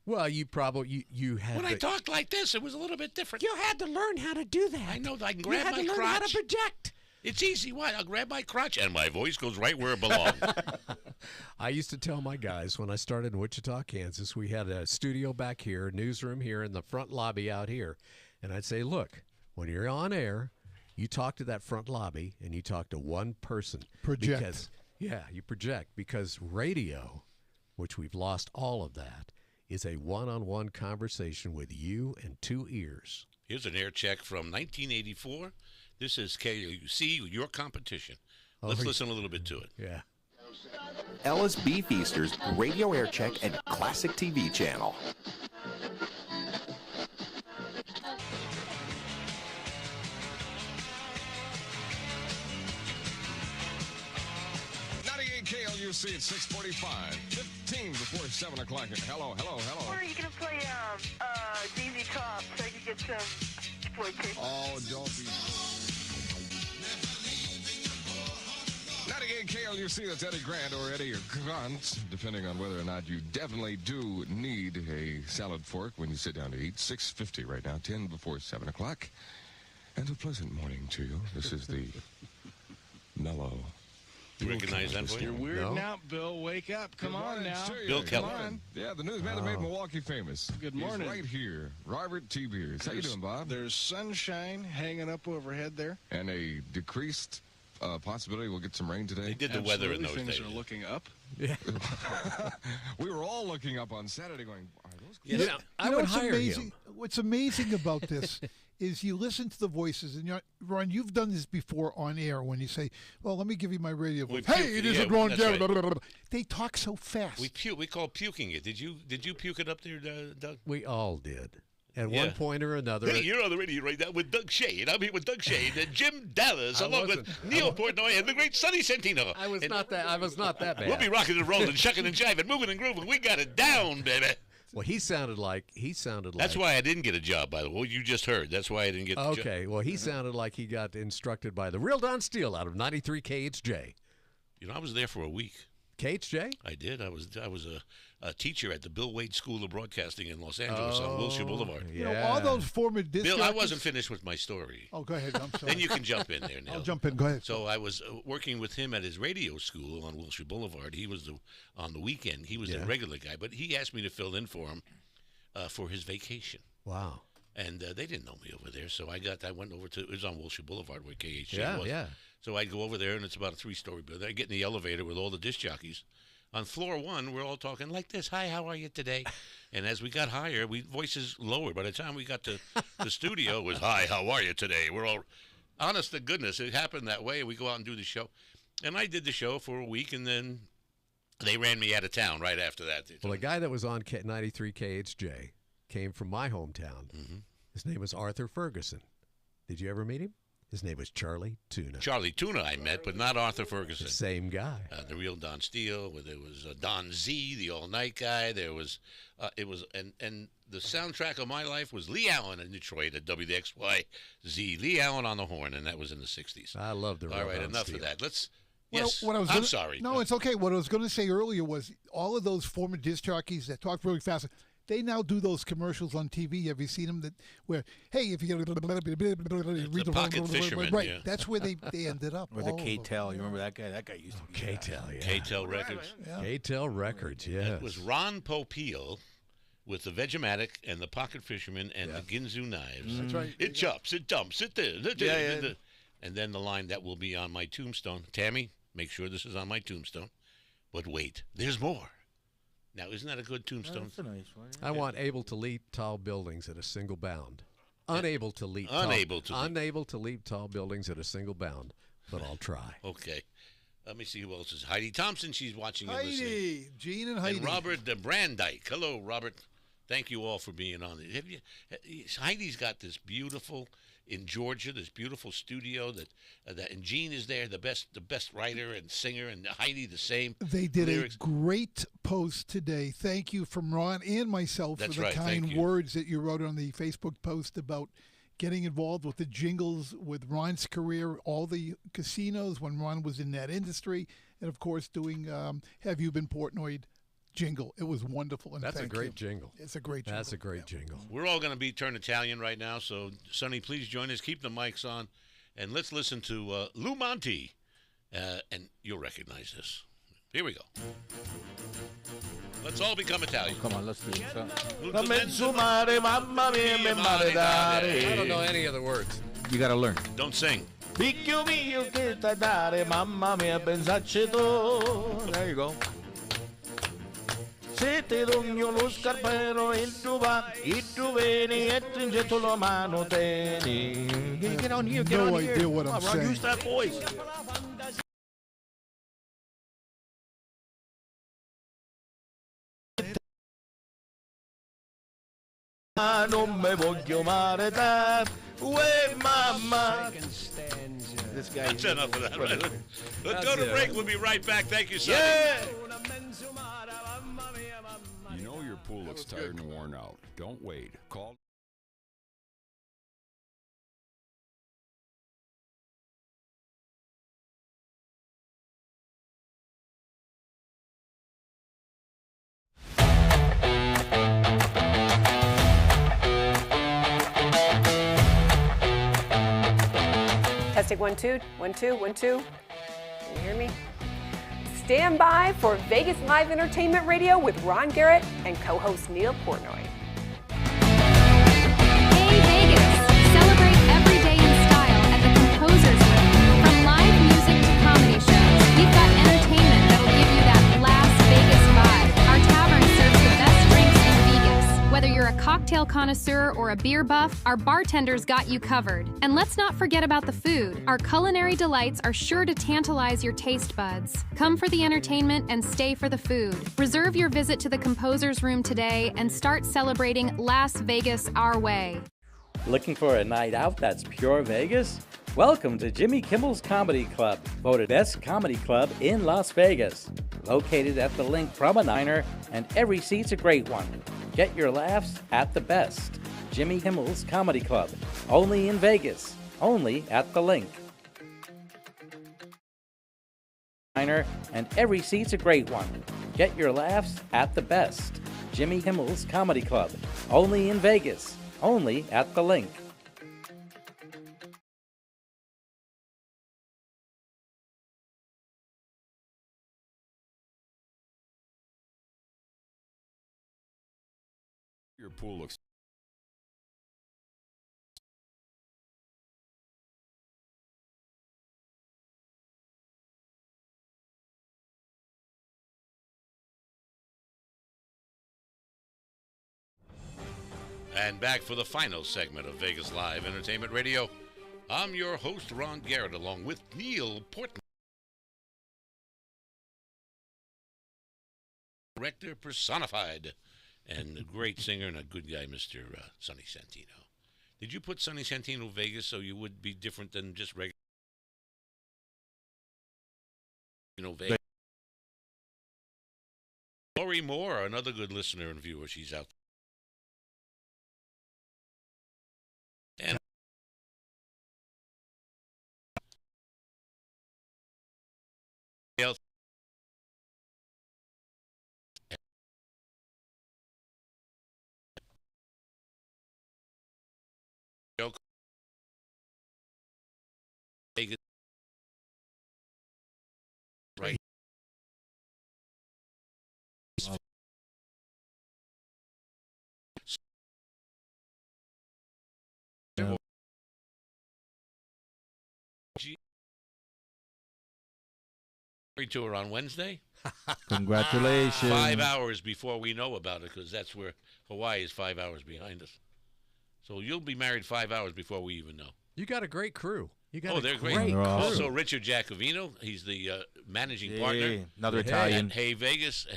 Well, you probably you had. when I the- talked like this, it was a little bit different. You had to learn how to do that. I know. I can You grab had my to learn crotch. how to project. It's easy. What? I'll grab my crotch, and my voice goes right where it belongs. I used to tell my guys when I started in Wichita, Kansas, we had a studio back here, newsroom here, in the front lobby out here. And I'd say, look, when you're on air, you talk to that front lobby and you talk to one person. Project. Because, yeah, you project. Because radio, which we've lost all of that, is a one-on-one conversation with you and two ears. Here's an air check from 1984. This is KUC, your competition. Let's listen a little bit to it. Yeah. Ellis Beef Feasters, Radio Air Check, and Classic TV Channel. KLUC at 6:45, 15 before 7 o'clock. And hello. Or are you going to play ZZ Top so I can get some exploitation? Oh, don't be. 98 KLUC, that's Eddie Grant or Eddie Grant, depending on whether or not you definitely do need a salad fork when you sit down to eat. 6:50 right now, 10 before 7 o'clock. And a pleasant morning to you. This is the mellow. You recognize that voice? You're weirding out, Bill. Wake up. Come on now. Bill Kelly. Yeah, the newsman that made Milwaukee famous. Good morning. He's right here. Robert T. Beers. How you doing, Bob? There's sunshine hanging up overhead there. And a decreased possibility we'll get some rain today. They did the weather in those Things days. are looking up. Yeah. We were all looking up on Saturday going, are those You know, I would what's hire amazing, him. What's amazing about this is you listen to the voices, and Ron, you've done this before on air when you say, well, let me give you my radio voice. Hey, it isn't Ron Garrett. Right. They talk so fast. We call puking it. Did you puke it up there, Doug? We all did. At one point or another. Hey, you're on the radio right now with Doug Shade. I'm here with Doug Shade and Jim Dallas, along with Neal Portnoy and the great Sonny Santino. I was not that bad. We'll be rocking and rolling, shucking and jiving, moving and grooving. We got it down, baby. Well, he sounded like. That's why I didn't get a job, by the way. You just heard. That's why I didn't get the job. Okay, well, he sounded like he got instructed by the real Don Steele out of 93 KHJ. You know, I was there for a week. KHJ? I did. I was a teacher at the Bill Wade School of Broadcasting in Los Angeles on Wilshire Boulevard. You know, all those former disc Bill, I jockeys- wasn't finished with my story. Oh, go ahead. I'm sorry. Then you can jump in there, Neil. I'll jump in. Go ahead. So I was working with him at his radio school on Wilshire Boulevard. He was on the weekend. He was the regular guy, but he asked me to fill in for him for his vacation. Wow. And they didn't know me over there, so I went over to, it was on Wilshire Boulevard where KHJ was. Yeah. So I'd go over there, and it's about a 3-story building. I get in the elevator with all the disc jockeys. On floor 1, we're all talking like this. Hi, how are you today? And as we got higher, voices lower. By the time we got to the studio, it was, hi, how are you today? We're all, honest to goodness, it happened that way. We go out and do the show. And I did the show for a week, and then they ran me out of town right after that. Well, the guy that was on 93 KHJ came from my hometown. Mm-hmm. His name was Arthur Ferguson. Did you ever meet him? His name was Charlie Tuna. Charlie Tuna I met, but not Arthur Ferguson. The same guy. The real Don Steele. There was Don Z, the all-night guy. There was, and the soundtrack of my life was Lee Allen in Detroit at WXYZ. Lee Allen on the horn, and that was in the 60s. I love the real All right, Don enough Steele. of that. Let's. Well, Yes, I'm sorry. No, it's okay. What I was going to say earlier was all of those former disc jockeys that talk really fast, they now do those commercials on TV. Have you seen them? Where, hey, if you get the pocket fisherman, right? yeah. That's where they ended up. Or the K-Tel. You remember that guy? That guy used to be K-Tel, yeah. K-Tel Records. Yeah. K-Tel Records, yeah. It was Ron Popeil with the Vegematic and the Pocket Fisherman and the Ginzu Knives. That's right. It chops, it dumps, it does. Yeah. And then the line that will be on my tombstone. Tammy, make sure this is on my tombstone. But wait, there's more. Now, isn't that a good tombstone? That's a nice one. I want able to leap tall buildings at a single bound. Unable to leap tall buildings at a single bound, but I'll try. Okay. Let me see who else is. Heidi Thompson, she's watching and listening. Heidi, Gene and Heidi. And Robert Brandyke. Hello, Robert. Thank you all for being on it. Heidi's got this beautiful, in Georgia, this beautiful studio and Gene is there, the best writer and singer, and Heidi the same. They did lyrics. a great post today. Thank you from Ron and myself That's for the right, kind thank you. words that you wrote on the Facebook post about getting involved with the jingles with Ron's career, all the casinos when Ron was in that industry, and of course doing Have You Been Portnoy jingle. It was wonderful. And That's a thank great you. jingle. It's a great jingle. That's a great jingle. We're all going to be turned Italian right now, so Sonny, please join us. Keep the mics on, and let's listen to Lou Monte, and you'll recognize this. Here we go. Let's all become Italian. Come on, let's do it. I don't know any of the words. You got to learn. Don't sing. There you go. Se ti dogno lo scarpero il tu va, il tu veni e stringetto la mano teni. Get on here, get No on here. idea what Come I'm on, Ron, saying. use that voice. Non me voglio maritare, uè mamma. This guy. That's enough of that. Right? Let's go to it. break. We'll be right back. Thank you, Sonny. Yeah. You know your pool looks tired and worn out. Don't wait. Call. Testing 1 2 1 2 1 2. Can you hear me? Stand by for Vegas Live Entertainment Radio with Ron Garrett and co-host Neal Portnoy. Hey Vegas! Celebrate every day in style at the Composers Room. From live music to comedy shows, we've got entertainment that'll give you that Las Vegas vibe. Our tavern serves the best drinks in Vegas. Whether you're a cocktail connoisseur or a beer buff, our bartenders got you covered. And let's not forget about the food. Our culinary delights are sure to tantalize your taste buds. Come for the entertainment and stay for the food. Reserve your visit to the Composers Room today and start celebrating Las Vegas our way. Looking for a night out that's pure Vegas? Welcome to Jimmy Kimmel's Comedy Club, voted best comedy club in Las Vegas. Located at the Link Promenade, and every seat's a great one. Get your laughs at the best. Jimmy Kimmel's Comedy Club, only in Vegas, only at the Link. And every seat's a great one. Get your laughs at the best. Jimmy Kimmel's Comedy Club, only in Vegas, only at the Link. Your pool looks. And back for the final segment of Vegas Live Entertainment Radio. I'm your host, Ron Garrett, along with Neal Portnoy, director personified, and a great singer and a good guy, Mr. Sonny Santino. Did you put Sonny Santino Vegas so you would be different than just regular? Vegas. Lori Moore, another good listener and viewer, she's out. And else. Vegas. Right. Tour on Wednesday. Congratulations. 5 hours before we know about it, because that's where Hawaii is 5 hours behind us. So you'll be married 5 hours before we even know. You got a great crew. You got they're a great. crew. Also, Richard Giacovino, he's the managing partner. Another Italian. At Hey Vegas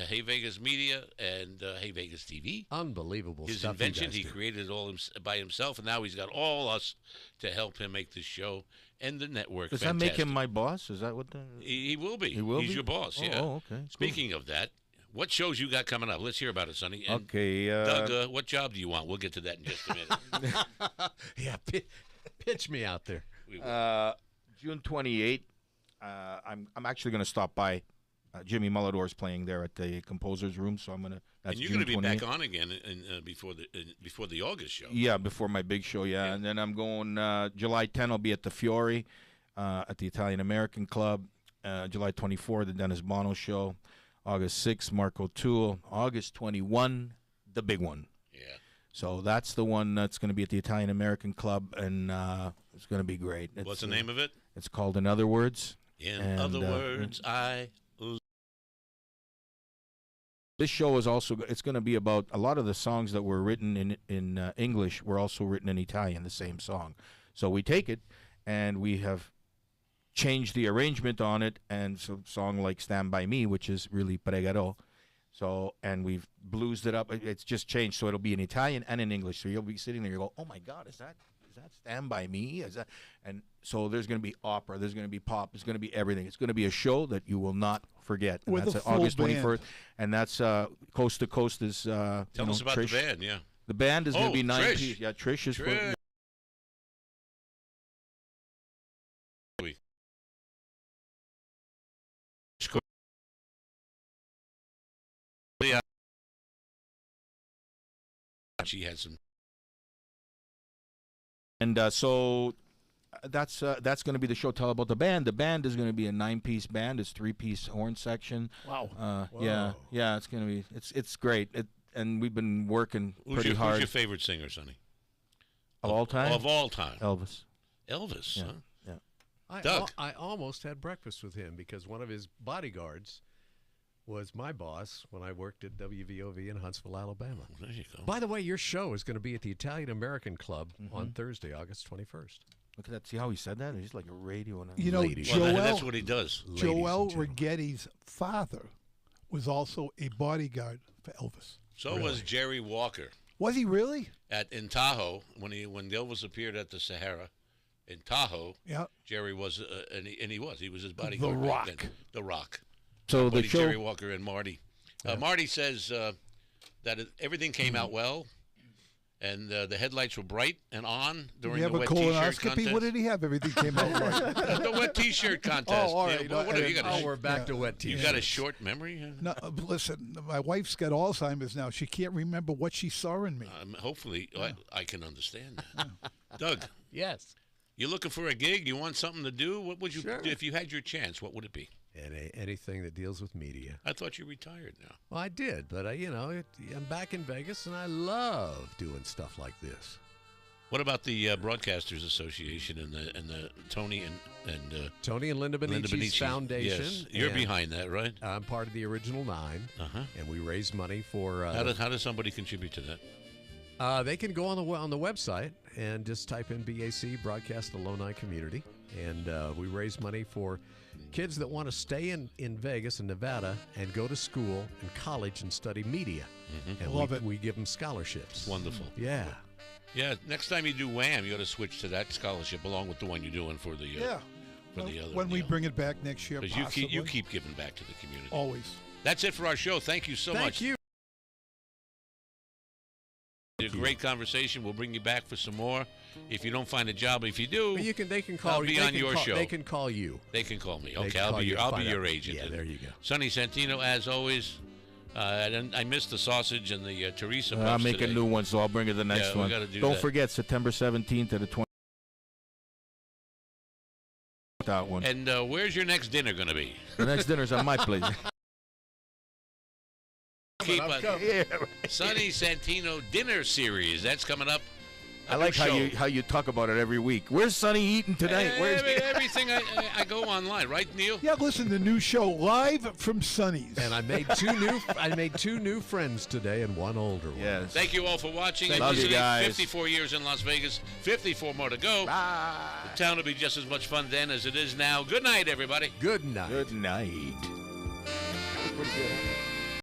Media, and Hey Vegas TV. Unbelievable His stuff. invention, he created it all by himself, and now he's got all us to help him make this show and the network. Does that make him my boss? Is that what? He will be. He will He's be? your boss. Oh, Yeah. oh, okay. Speaking of that, what shows you got coming up? Let's hear about it, Sonny. And Okay. Doug, what job do you want? We'll get to that in just a minute. Yeah, pitch me out there. June 28th, I'm actually going to stop by. Jimmy Mullador's playing there at the Composers Room, so I'm going to. And you're going to be back on again before the August show. Yeah, before my big show, yeah. And then I'm going July 10th, I'll be at the Fiore at the Italian-American Club. July 24th, the Dennis Bono Show. August 6th, Marco Tool. August 21, the big one. Yeah. So that's the one that's going to be at the Italian-American Club, and it's going to be great. What's the name of it? It's called In Other Words. In Other Words, I... This show is also, it's going to be about a lot of the songs that were written in English were also written in Italian, the same song. So we take it and we have changed the arrangement on it, and so a song like Stand By Me, which is really pregaro. So, and we've bluesed it up. It's just changed, so it'll be in Italian and in English. So you'll be sitting there, you go, oh my God, is that that Stand By Me? Is that? And so there's going to be opera, there's going to be pop, there's going to be everything. It's going to be a show that you will not forget. And With that's a full August 21st. band. And that's Coast to Coast is Tell us about Trish. the band, yeah. The band is going to be 9 Trish. pieces. Yeah, Trish is Trish. She had some. And so that's going to be the show. Tell about the band. The band is going to be a 9-piece band. It's 3-piece horn section. Wow. Yeah, it's going to be it's great. And we've been working pretty hard. Who's your favorite singer, Sonny? Of all time? Of all time. Elvis. Elvis, Yeah. huh? Yeah. Doug. I almost had breakfast with him because one of his bodyguards was my boss when I worked at WVOV in Huntsville, Alabama. There you go. By the way, your show is going to be at the Italian American Club on Thursday, August 21st. Look at that. See how he said that? He's like a radio announcer. You know, Well, that's what he does. Joel Righetti's father was also a bodyguard for Elvis. So was Jerry Walker. Was he really? In Tahoe, when Elvis appeared at the Sahara in Tahoe, Yeah. Jerry was, and he was his bodyguard. The back Rock. then. The Rock. So the Buddy show. Jerry Walker and Marty. Marty says that everything came out well, and the headlights were bright and on Did during he have the a wet T-shirt colonoscopy? contest. What did he have? Everything came out right. The wet T-shirt contest. Oh, all right. Yeah, what have you got? We're back to wet You T-shirts. got a short memory? No, listen, my wife's got Alzheimer's now. She can't remember what she saw in me. Hopefully, I can understand that. Doug. Yes. You looking for a gig? You want something to do? What would you Sure. do if you had your chance? What would it be? Anything that deals with media. I thought you retired now. Well, I did, but I'm back in Vegas, and I love doing stuff like this. What about the Broadcasters Association and the Tony and Tony and Linda Benicci's Foundation? Yes, you're behind that, right? I'm part of the original 9, and we raise money for. How does somebody contribute to that? They can go on the website and just type in BAC, Broadcast Alumni Community, and we raise money for kids that want to stay in Vegas and Nevada and go to school and college and study media. And Love it. We give them scholarships. Wonderful. Yeah. Yeah. Next time you do Wham, you got to switch to that scholarship along with the one you're doing for the for the other. When we bring it back next year, because you keep giving back to the community. Always. That's it for our show. Thank you so much. Thank you. A great conversation. We'll bring you back for some more. If you don't find a job, if you do, They can call. I'll be on your show. They can call you. They can call me. They Okay, can I'll call be you your, to I'll be find your out. agent. Yeah, there you go. Sonny Santino, as always. I missed the sausage and the Teresa. I'll puffs make today. a new one, so I'll bring it the next Yeah, we one. gotta do Don't that. forget September 17th to the 20th. That one. And where's your next dinner going to be? The next dinner's on my place. Keep on. Sonny Santino dinner series. That's coming up. I like how you talk about it every week. Where's Sonny eating tonight? Where's everything? I go online, right, Neil? Yeah, listen, the new show live from Sonny's. And I made two new friends today and one older one. Yes. Thank you all for watching and Love you listening. guys. 54 years in Las Vegas, 54 more to go. Bye. The town will be just as much fun then as it is now. Good night, everybody. Good night. Good night. That was pretty good.